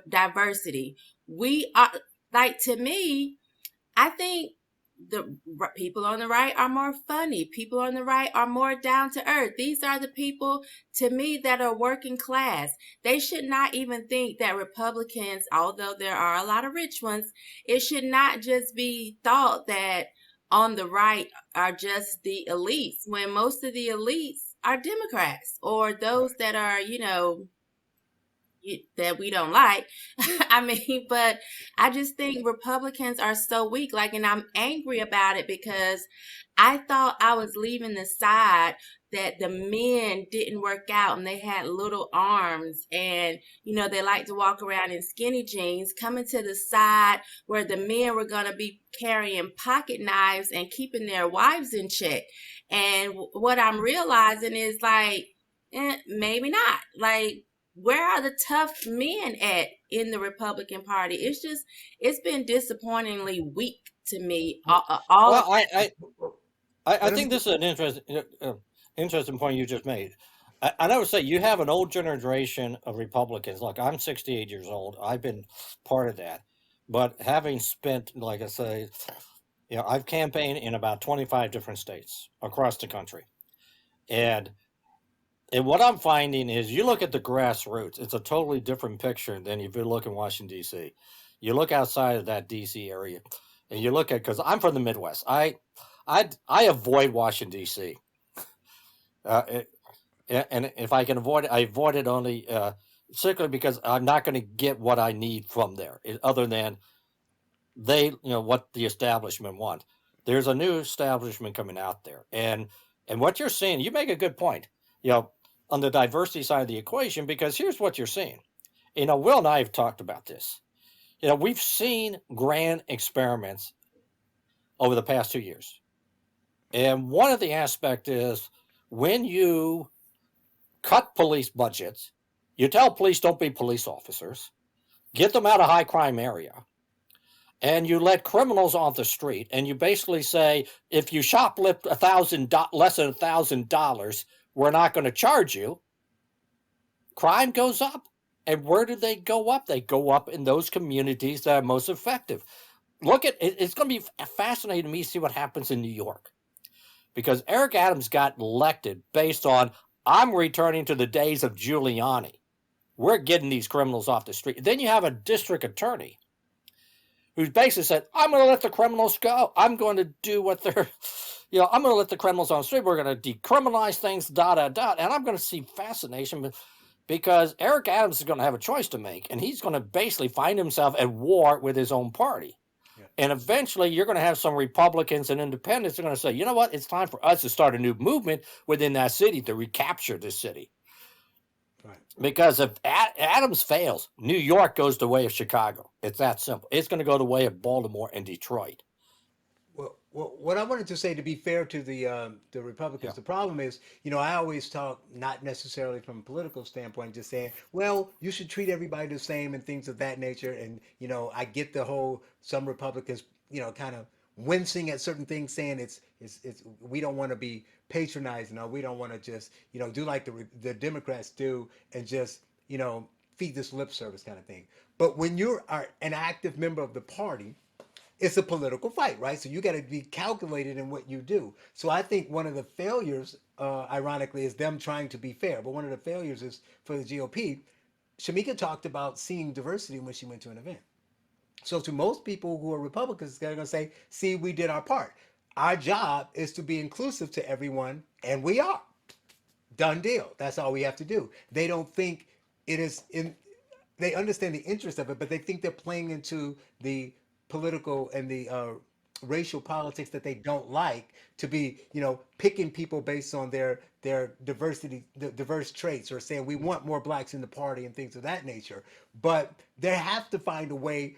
diversity. We are, like, to me, I think the people on the right are more funny. People on the right are more down to earth. These are the people, to me, that are working class. They should not even think that Republicans, although there are a lot of rich ones, it should not just be thought that on the right are just the elites, when most of the elites are Democrats or those that are, that we don't like. I mean, but I just think Republicans are so weak. Like, and I'm angry about it because I thought I was leaving the side that the men didn't work out and they had little arms and, they like to walk around in skinny jeans, coming to the side where the men were going to be carrying pocket knives and keeping their wives in check. And what I'm realizing is like, maybe not. Like, where are the tough men at in the Republican Party? It's been disappointingly weak to me. well, I Let think me, this is an interesting point you just made. And I would say you have an old generation of Republicans. Look, I'm 68 years old. I've been part of that. But having spent, like I say, I've campaigned in about 25 different states across the country. And what I'm finding is you look at the grassroots, it's a totally different picture than if you look in Washington, D.C. You look outside of that D.C. area and you look at, because I'm from the Midwest, I avoid Washington, D.C. And if I can avoid it, I avoid it only particularly because I'm not going to get what I need from there, other than what the establishment wants. There's a new establishment coming out there, and what you're seeing, you make a good point, on the diversity side of the equation, because here's what you're seeing. Will and I have talked about this. We've seen grand experiments over the past 2 years. And one of the aspects is when you cut police budgets, you tell police don't be police officers, get them out of high crime area, and you let criminals off the street, and you basically say, if you shoplift less than $1,000, we're not going to charge you. Crime goes up. And where do they go up? They go up in those communities that are most effective. Look at it. It's going to be fascinating to me to see what happens in New York, because Eric Adams got elected based on, I'm returning to the days of Giuliani. We're getting these criminals off the street. Then you have a district attorney who's basically said, I'm going to let the criminals go. I'm going to do what they're, I'm going to let the criminals on the street. We're going to decriminalize things, And I'm going to see fascination because Eric Adams is going to have a choice to make, and he's going to basically find himself at war with his own party. Yeah. And eventually you're going to have some Republicans and independents are going to say, you know what, it's time for us to start a new movement within that city to recapture this city. Right. Because if Adams fails, New York goes the way of Chicago. It's that simple. It's going to go the way of Baltimore and Detroit. Well, what I wanted to say, to be fair to the Republicans, the problem is, I always talk not necessarily from a political standpoint, just saying, well, you should treat everybody the same and things of that nature. And, I get the whole, some Republicans, kind of wincing at certain things, saying it's we don't want to be patronizing, or we don't want to just, do like the Democrats do and just, feed this lip service kind of thing. But when you're an active member of the party, it's a political fight, right? So you got to be calculated in what you do. So I think one of the failures, ironically, is them trying to be fair. But one of the failures is for the GOP. Shamika talked about seeing diversity when she went to an event. So to most people who are Republicans, they're going to say, see, we did our part. Our job is to be inclusive to everyone, and we are. Done deal. That's all we have to do. They don't think it is in, they understand the interest of it, but they think they're playing into the political and the racial politics that they don't like, to be, picking people based on their diversity, the diverse traits, or saying we want more blacks in the party and things of that nature. But they have to find a way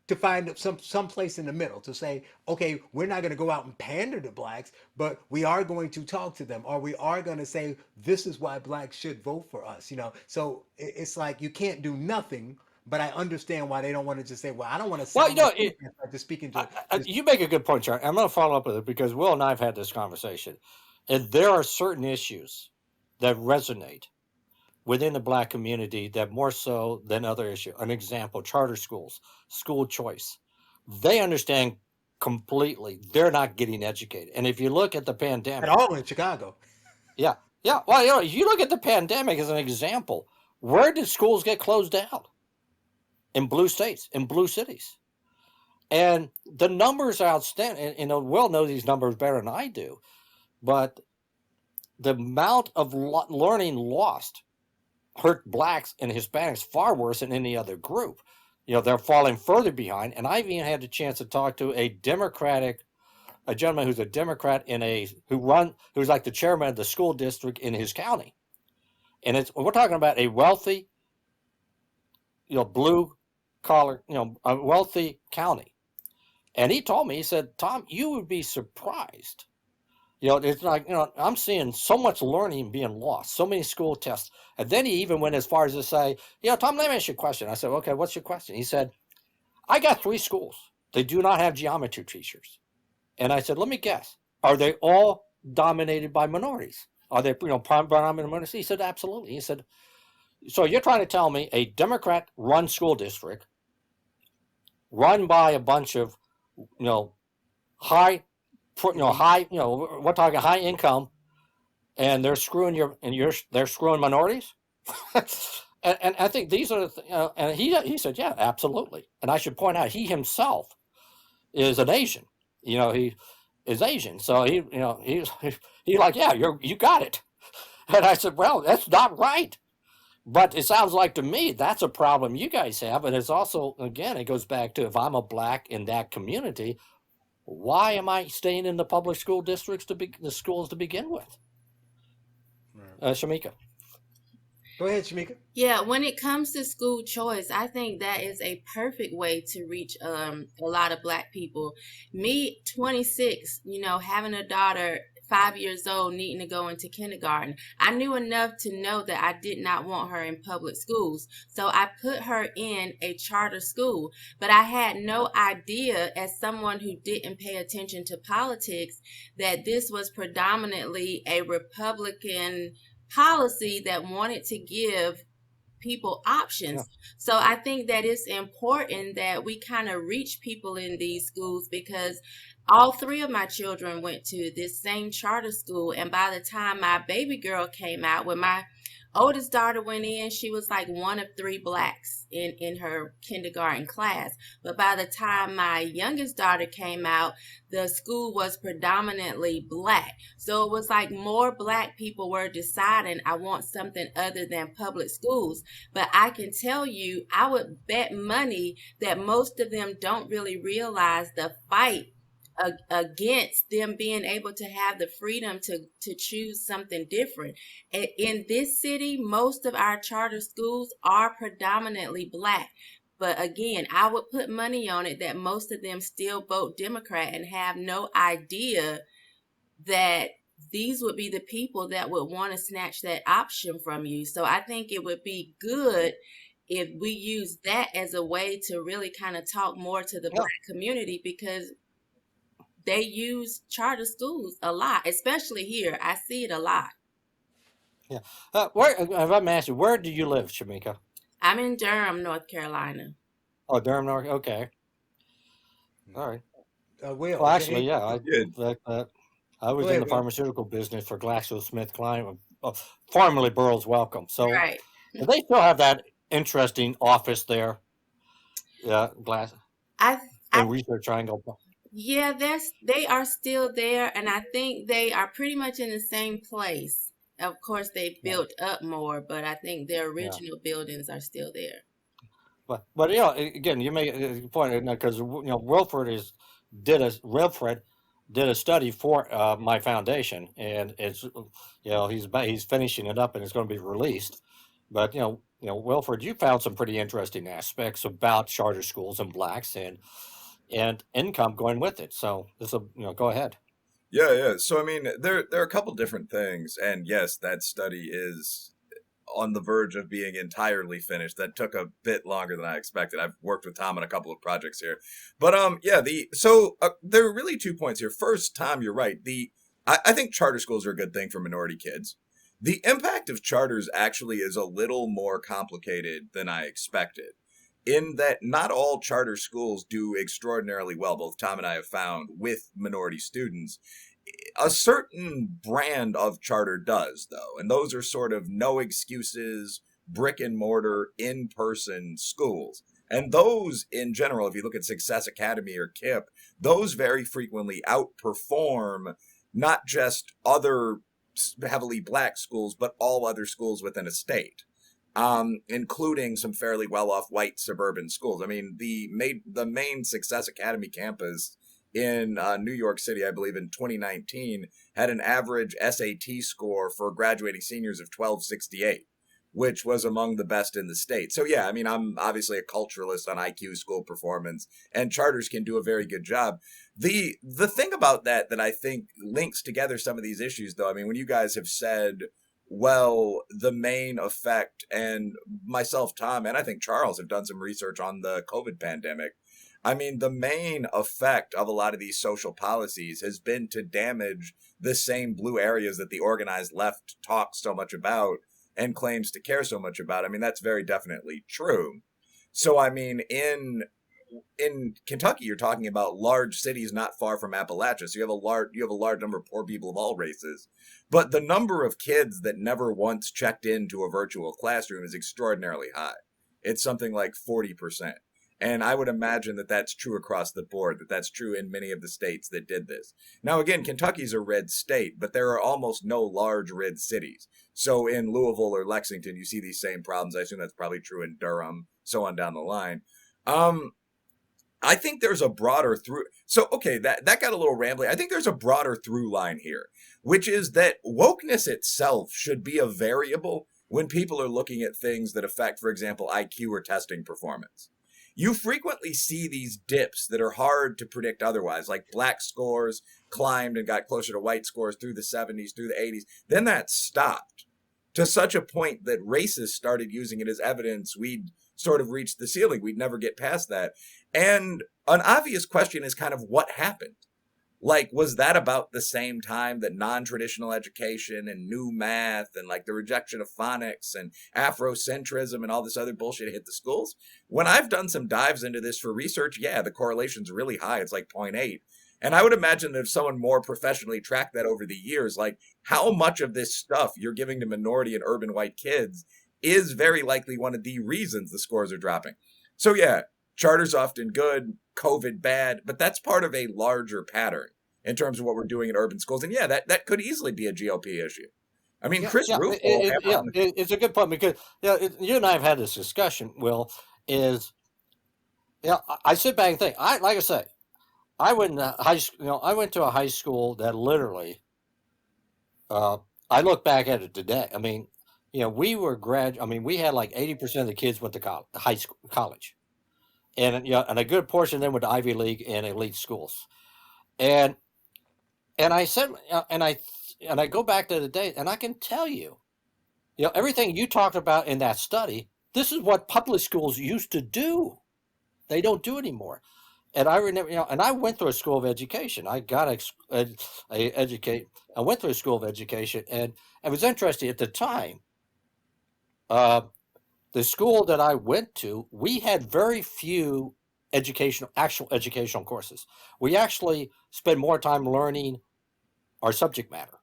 to find some place in the middle to say, okay, we're not going to go out and pander to blacks, but we are going to talk to them, or we are going to say this is why blacks should vote for us. So it's like you can't do nothing. But I understand why they don't want to just say, well, I don't want to say, just speaking to it. You make a good point, Charlie. I'm going to follow up with it because Will and I have had this conversation. And there are certain issues that resonate within the black community that more so than other issues. An example, charter schools, school choice. They understand completely. They're not getting educated. And if you look at the pandemic. At all in Chicago. Yeah. Well, if you look at the pandemic as an example, where did schools get closed down? In blue states, in blue cities. And the numbers are outstanding. Will knows these numbers better than I do. But the amount of learning lost hurt blacks and Hispanics far worse than any other group. They're falling further behind. And I've even had the chance to talk to a gentleman who's a Democrat who's like the chairman of the school district in his county. And we're talking about a wealthy, blue collar, a wealthy county. And he told me, he said, Tom, you would be surprised. It's like, I'm seeing so much learning being lost, so many school tests. And then he even went as far as to say, Tom, let me ask you a question. I said, okay, what's your question? He said, I got 3 schools. They do not have geometry teachers. And I said, let me guess. Are they all dominated by minorities? Are they, predominant minorities? He said, absolutely. He said, so you're trying to tell me a Democrat-run school district run by a bunch of, we're talking high income, and they're screwing they're screwing minorities? and I think these are and he said, yeah, absolutely. And I should point out, he himself is an Asian. He is Asian. So he's like, yeah, you got it. And I said, well, that's not right. But it sounds like to me that's a problem you guys have, and it's also, again, it goes back to, if I'm a black in that community, why am I staying in the public school districts the schools to begin with? Shamika. Go ahead, Shamika. Yeah, when it comes to school choice, I think that is a perfect way to reach a lot of black people. Me, 26, having a daughter 5 years old, needing to go into kindergarten. I knew enough to know that I did not want her in public schools. So I put her in a charter school. But I had no idea, as someone who didn't pay attention to politics, that this was predominantly a Republican policy that wanted to give people options. Yeah. So I think that it's important that we kind of reach people in these schools, because all three of my children went to this same charter school. And by the time my baby girl came out, when my oldest daughter went in, she was like one of three blacks in her kindergarten class. But by the time my youngest daughter came out, the school was predominantly black. So it was like more black people were deciding, I want something other than public schools. But I can tell you, I would bet money that most of them don't really realize the fight against them being able to have the freedom to choose something different. In this city, most of our charter schools are predominantly black. But again, I would put money on it that most of them still vote Democrat and have no idea that these would be the people that would want to snatch that option from you. So I think it would be good if we use that as a way to really kind of talk more to the black community, because they use charter schools a lot, especially here. I see it a lot. Yeah. If I'm asking, where do you live, Shamika? I'm in Durham, North Carolina. Oh, Durham, North. Okay. All right. Will. Well, actually, yeah. I was ahead, in the Will. pharmaceutical business for GlaxoSmithKline, formerly Burroughs Wellcome. So Right. do they still have that interesting office there? Yeah, in Research Triangle. Yeah, they are still there, and I think they are pretty much in the same place. Of course, they built up more, but I think their original buildings are still there. But again, you make a point, because Wilfred did a study for my foundation, and it's he's finishing it up and it's going to be released. But Wilfred, you found some pretty interesting aspects about charter schools and blacks and income going with it. So this will go ahead. Yeah. So I mean, there are a couple different things, and yes, that study is on the verge of being entirely finished. That took a bit longer than I expected. I've worked with Tom on a couple of projects here, but there are really 2 points here. First, Tom, you're right. I think charter schools are a good thing for minority kids. The impact of charters actually is a little more complicated than I expected, in that not all charter schools do extraordinarily well, both Tom and I have found, with minority students. A certain brand of charter does, though, and those are sort of no excuses, brick and mortar, in-person schools. And those, in general, if you look at Success Academy or KIPP, those very frequently outperform not just other heavily black schools, but all other schools within a state, including some fairly well-off white suburban schools. I mean, the main Success Academy campus in New York City, I believe in 2019, had an average SAT score for graduating seniors of 1268, which was among the best in the state. So yeah, I mean, I'm obviously a culturalist on IQ, school performance, and charters can do a very good job. The thing about that I think links together some of these issues, though, I mean, when you guys have said, well, the main effect, and myself, Tom, and I think Charles have done some research on the COVID pandemic. I mean, the main effect of a lot of these social policies has been to damage the same blue areas that the organized left talks so much about and claims to care so much about. I mean, that's very definitely true. So, I mean, in Kentucky, you're talking about large cities not far from Appalachia. So you have a large number of poor people of all races. But the number of kids that never once checked into a virtual classroom is extraordinarily high. It's something like 40%. And I would imagine that that's true across the board, that that's true in many of the states that did this. Now, again, Kentucky's a red state, but there are almost no large red cities. So in Louisville or Lexington, you see these same problems. I assume that's probably true in Durham, so on down the line. I think there's a broader through. So, okay, that got a little rambly. I think there's a broader through line here, which is that wokeness itself should be a variable when people are looking at things that affect, for example, IQ or testing performance. You frequently see these dips that are hard to predict otherwise, like black scores climbed and got closer to white scores through the 70s, through the 80s. Then that stopped to such a point that racists started using it as evidence we'd sort of reached the ceiling. We'd never get past that. And an obvious question is kind of what happened? Like, was that about the same time that non-traditional education and new math and like the rejection of phonics and Afrocentrism and all this other bullshit hit the schools? When I've done some dives into this for research, yeah, the correlation's really high. It's like 0.8. And I would imagine that if someone more professionally tracked that over the years, like how much of this stuff you're giving to minority and urban white kids is very likely one of the reasons the scores are dropping. So yeah, charter's often good, COVID bad, but that's part of a larger pattern in terms of what we're doing in urban schools. And yeah, that could easily be a GOP issue. I mean, Chris Roof. It's a good point because you and I have had this discussion, Will, I sit back and think, like I say, I went to I went to a high school that literally, I look back at it today. I mean, we were we had like 80% of the kids went to college. And and a good portion of them went to Ivy League and elite schools. And I said, and I go back to the day, and I can tell you, everything you talked about in that study, this is what public schools used to do. They don't do anymore. And I remember, and I went through a school of education. I got I went through a school of education, and it was interesting at the time. The school that I went to, we had very few actual educational courses. We actually spent more time learning our subject matter.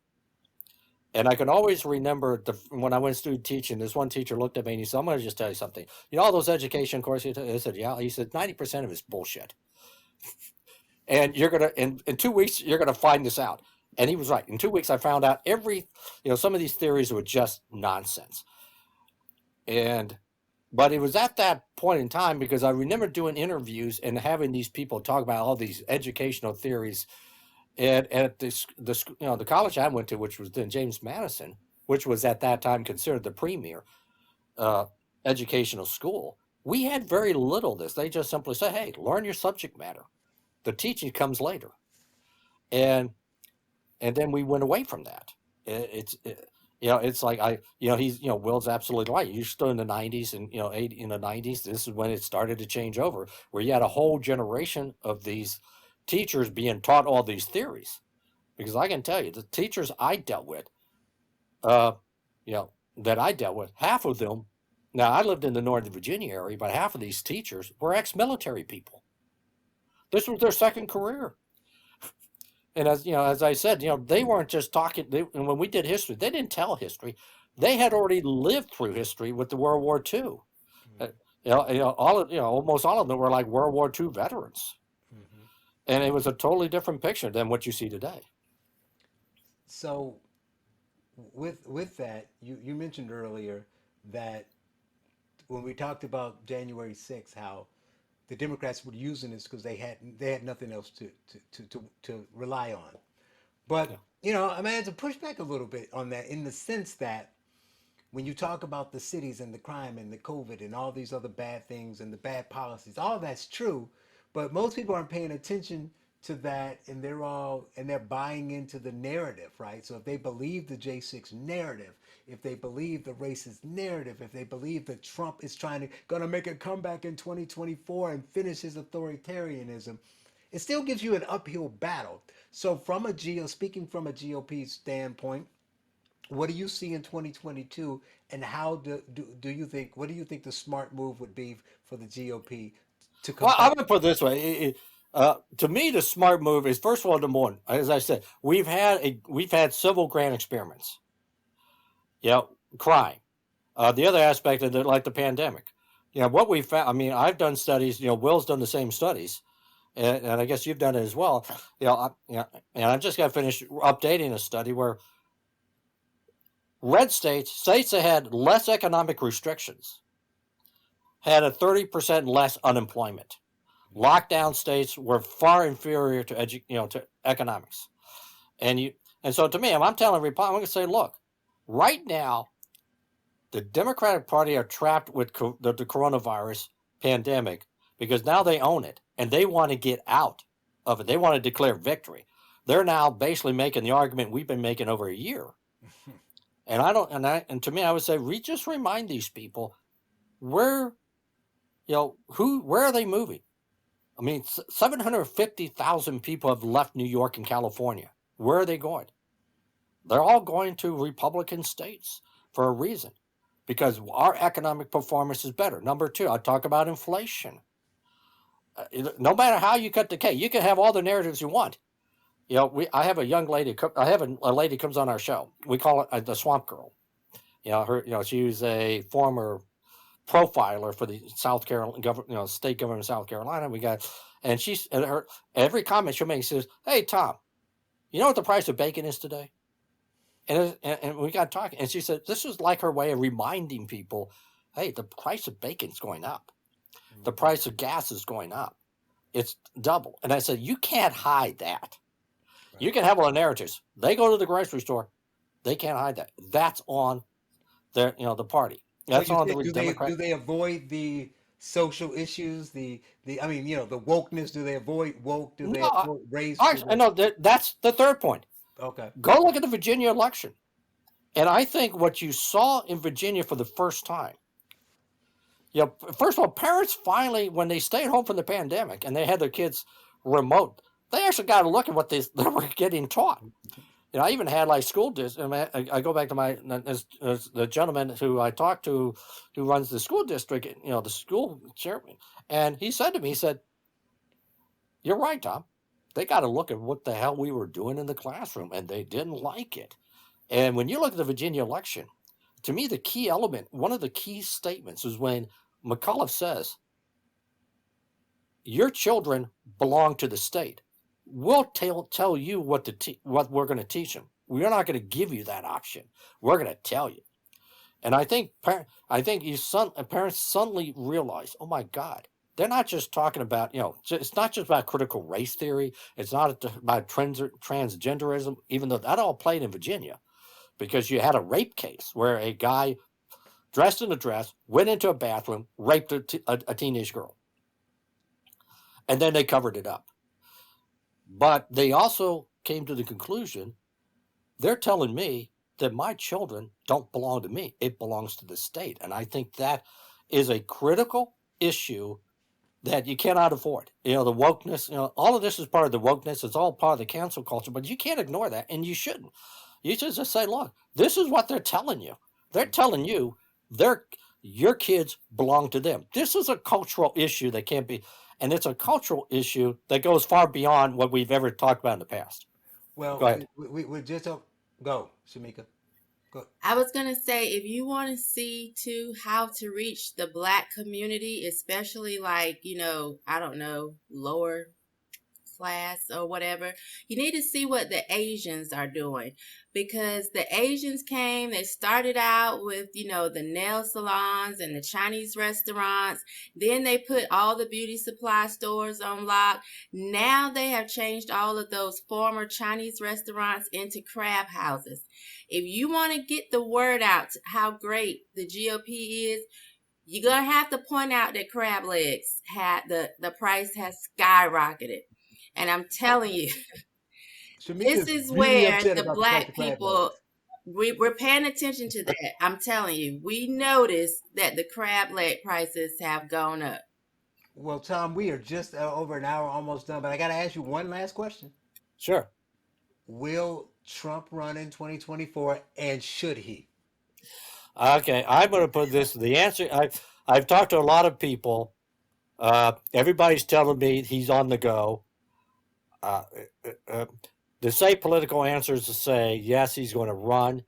And I can always remember when I went through teaching, this one teacher looked at me and he said, I'm going to just tell you something. All those education courses, I said, yeah. He said, 90% of it's bullshit. And you're going to, in 2 weeks, you're going to find this out. And he was right. In 2 weeks, I found out some of these theories were just nonsense. But it was at that point in time because I remember doing interviews and having these people talk about all these educational theories. And at the college I went to, which was then James Madison, which was at that time considered the premier educational school, we had very little of this. They just simply say, hey, learn your subject matter. The teaching comes later. And then we went away from that. It's like Will's absolutely right. You're still in the 90s and, in the 90s, this is when it started to change over, where you had a whole generation of these teachers being taught all these theories. Because I can tell you, the teachers I dealt with, half of them, now I lived in the Northern Virginia area, but half of these teachers were ex-military people. This was their second career. And as I said, they weren't just talking. And when we did history, they didn't tell history. They had already lived through history with the World War II. Almost all of them were like World War II veterans, and it was a totally different picture than what you see today. So, with that, you mentioned earlier that when we talked about January 6th, how the Democrats were using this because they had nothing else to rely on. But I had to push back a little bit on that in the sense that when you talk about the cities and the crime and the COVID and all these other bad things and the bad policies, all that's true, but most people aren't paying attention to that, and they're buying into the narrative, right? So if they believe the J6 narrative, if they believe the racist narrative, if they believe that Trump is gonna make a comeback in 2024 and finish his authoritarianism, it still gives you an uphill battle. So speaking from a GOP standpoint, what do you see in 2022, and how do you think? What do you think the smart move would be for the GOP to come? Well, I'm going to put it this way. To me, the smart move is, first of all, number one, as I said, we've had civil grant experiments. Crime. The other aspect of it, like the pandemic, what we found, I mean, I've done studies, Will's done the same studies, and I guess you've done it as well. And I've just got to finish updating a study where red states that had less economic restrictions, had a 30% less unemployment. Lockdown states were far inferior to to economics, and so to me, if I'm telling Republicans, I'm going to say, look, right now, the Democratic Party are trapped with the coronavirus pandemic because now they own it and they want to get out of it. They want to declare victory. They're now basically making the argument we've been making over a year. And to me, I would say, just remind these people where are they moving? I mean, 750,000 people have left New York and California. Where are they going? They're all going to Republican states for a reason, because our economic performance is better. Number two, I talk about inflation. No matter how you cut the cake, you can have all the narratives you want. I have a young lady. I have a lady comes on our show. We call it the Swamp Girl. She was a former profiler for the South Carolina state government of South Carolina. Her every comment she'll make says, "Hey Tom, you know what the price of bacon is today?" And we got talking, and she said this was like her way of reminding people, "Hey, the price of bacon's going up, the price of gas is going up, it's double." And I said, "You can't hide that. Right. You can have all the narratives. They go to the grocery store, they can't hide that. That's on the party." That's so on do they avoid the social issues? The wokeness. Do they avoid woke? Do they avoid race? I know that's the third point. Okay. Go look at the Virginia election, and I think what you saw in Virginia for the first time. First of all, parents finally, when they stayed home from the pandemic and they had their kids remote, they actually got to look at what they were getting taught. I even had like school district. I go back to the gentleman who I talked to, who runs the school district. The school chairman, and he said to me, he said, "You're right, Tom. They got to look at what the hell we were doing in the classroom, and they didn't like it." And when you look at the Virginia election, to me, the key element, one of the key statements, is when McAuliffe says, "Your children belong to the state. We'll tell you what we're going to teach them. We're not going to give you that option. We're going to tell you." And I think parents suddenly realize, oh my God, they're not just talking about, it's not just about critical race theory. It's not about transgenderism, even though that all played in Virginia, because you had a rape case where a guy dressed in a dress went into a bathroom, raped a teenage girl, and then they covered it up. But they also came to the conclusion, they're telling me that my children don't belong to me. It belongs to the state. And I think that is a critical issue that you cannot afford. The wokeness, all of this is part of the wokeness. It's all part of the cancel culture, but you can't ignore that, and you shouldn't. You should just say, look, this is what they're telling you. They're telling you your kids belong to them. This is a cultural issue that can't be, and it's a cultural issue that goes far beyond what we've ever talked about in the past. Well, go ahead. We just go, Shamika. Go. I was going to say, if you want to see too how to reach the Black community, especially like, I don't know, lower class or whatever, you need to see what the Asians are doing, because the Asians came, they started out with, the nail salons and the Chinese restaurants. Then they put all the beauty supply stores on lock. Now they have changed all of those former Chinese restaurants into crab houses. If you want to get the word out how great the GOP is, you're going to have to point out that crab legs the price has skyrocketed. And I'm telling you, this is where the Black people, we're paying attention to that. I'm telling you, we noticed that the crab leg prices have gone up. Well, Tom, we are just over an hour, almost done, but I got to ask you one last question. Sure. Will Trump run in 2024, and should he? Okay, I'm going to put this, the answer, I've talked to a lot of people. Everybody's telling me he's on the go. The safe political answer is to say, yes, he's going to run.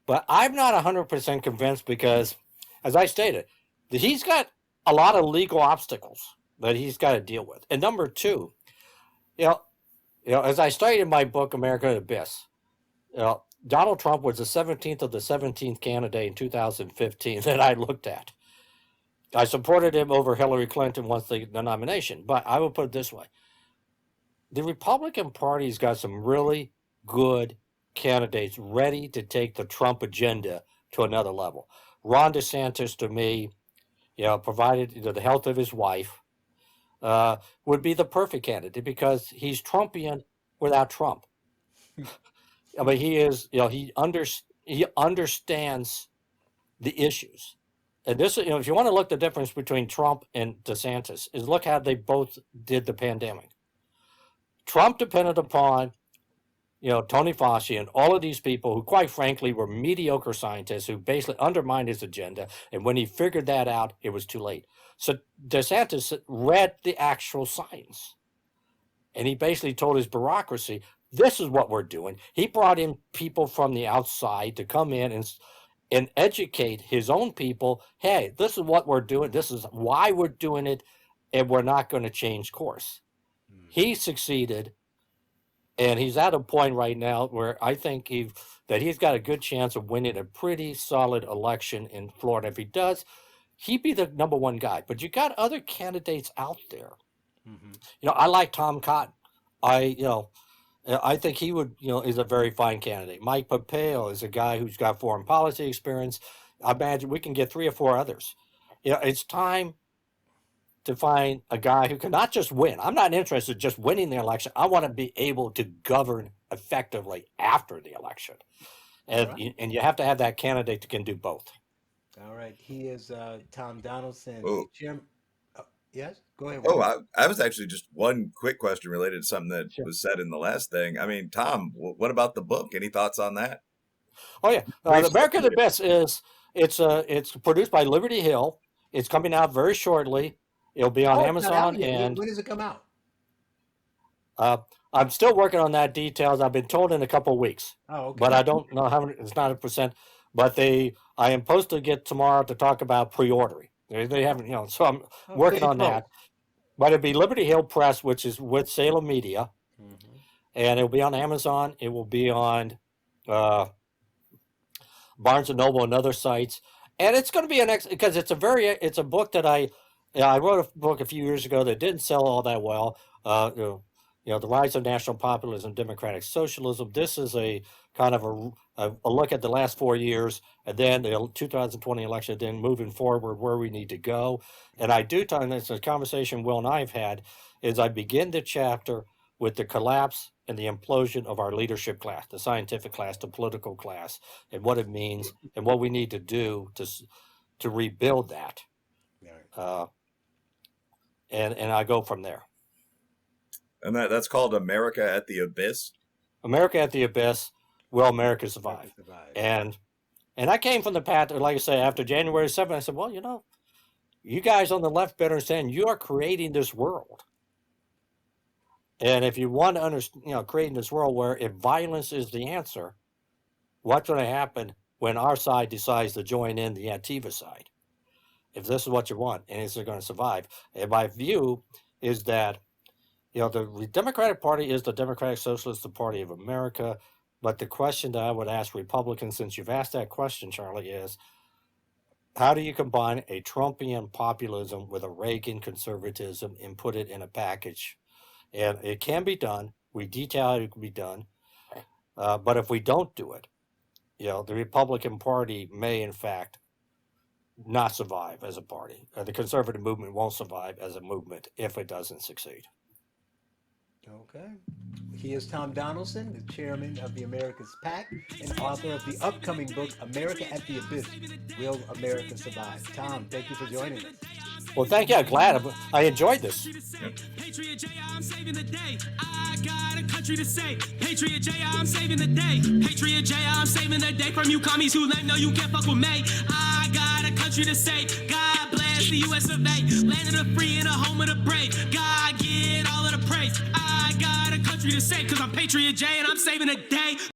But I'm not 100% convinced because, as I stated, he's got a lot of legal obstacles that he's got to deal with. And number two, you know, as I stated in my book, America at the Abyss, Donald Trump was the 17th of the 17th candidate in 2015 that I looked at. I supported him over Hillary Clinton once the nomination, but I will put it this way. The Republican Party's got some really good candidates ready to take the Trump agenda to another level. Ron DeSantis, to me, provided the health of his wife, would be the perfect candidate because he's Trumpian without Trump. I mean, he is, he understands the issues. And this, if you want to look the difference between Trump and DeSantis, is look how they both did the pandemic. Trump depended upon, Tony Fauci and all of these people who, quite frankly, were mediocre scientists who basically undermined his agenda. And when he figured that out, it was too late. So DeSantis read the actual science. And he basically told his bureaucracy, this is what we're doing. He brought in people from the outside to come in and educate his own people. Hey, this is what we're doing. This is why we're doing it. And we're not going to change course. He succeeded. And he's at a point right now where I think he's got a good chance of winning a pretty solid election in Florida. If he does, he'd be the number one guy. But you got other candidates out there. Mm-hmm. I like Tom Cotton. I think he would, is a very fine candidate. Mike Pompeo is a guy who's got foreign policy experience. I imagine we can get 3 or 4 others. It's time to find a guy who can not just win. I'm not interested in just winning the election. I want to be able to govern effectively after the election. And, right. And you have to have that candidate that can do both. All right. He is Tom Donelson. Chairman. Yes, go ahead. I was actually just one quick question related to something that was said in the last thing. I mean, Tom, what about the book? Any thoughts on that? Oh, yeah. America the Best it's produced by Liberty Hill. It's coming out very shortly. It'll be on Amazon. And when does it come out? I'm still working on that details. I've been told in a couple of weeks. Oh, okay. But I don't know how many. It's not 100%. But I am supposed to get tomorrow to talk about pre-ordering. They haven't, so I'm working on that. But it'll be Liberty Hill Press, which is with Salem Media, and it'll be on Amazon. It will be on Barnes and Noble and other sites, and it's going to be because it's a book that I wrote a book a few years ago that didn't sell all that well. The Rise of National Populism, Democratic Socialism. This is a kind of a look at the last 4 years, and then the 2020 election, then moving forward where we need to go. And I do tell, and it's a conversation Will and I have had, is I begin the chapter with the collapse and the implosion of our leadership class, the scientific class, the political class, and what it means, and what we need to do to rebuild that. And I go from there. And that's called America at the Abyss? America at the Abyss, Will America Survive? And I came from the path, like I say, after January 7th, I said, well, you guys on the left better understand you are creating this world. And if you want to understand, creating this world where if violence is the answer, what's going to happen when our side decides to join in the Antifa side? If this is what you want, and is it going to survive? And my view is that the Democratic Party is the Democratic Socialist Party of America. But the question that I would ask Republicans, since you've asked that question, Charlie, is how do you combine a Trumpian populism with a Reagan conservatism and put it in a package? And it can be done. We detail how it can be done. But if we don't do it, the Republican Party may, in fact, not survive as a party. The conservative movement won't survive as a movement if it doesn't succeed. Okay. He is Tom Donelson, the chairman of the America's PAC and author of the upcoming book, America at the Abyss, Will America Survive? Tom, thank you for joining us. Well, thank you. I'm glad. I enjoyed this. Patriot J, I'm saving the day. I got a country to save. Patriot J, I'm saving the day. Patriot J, I'm saving the day from you commies who lame. No, you can't fuck with me. I got a country to save. God bless the U.S. of A. Land of the free and a home of the brave. God get all of the praise. I got a country to save because I'm Patriot J and I'm saving the day.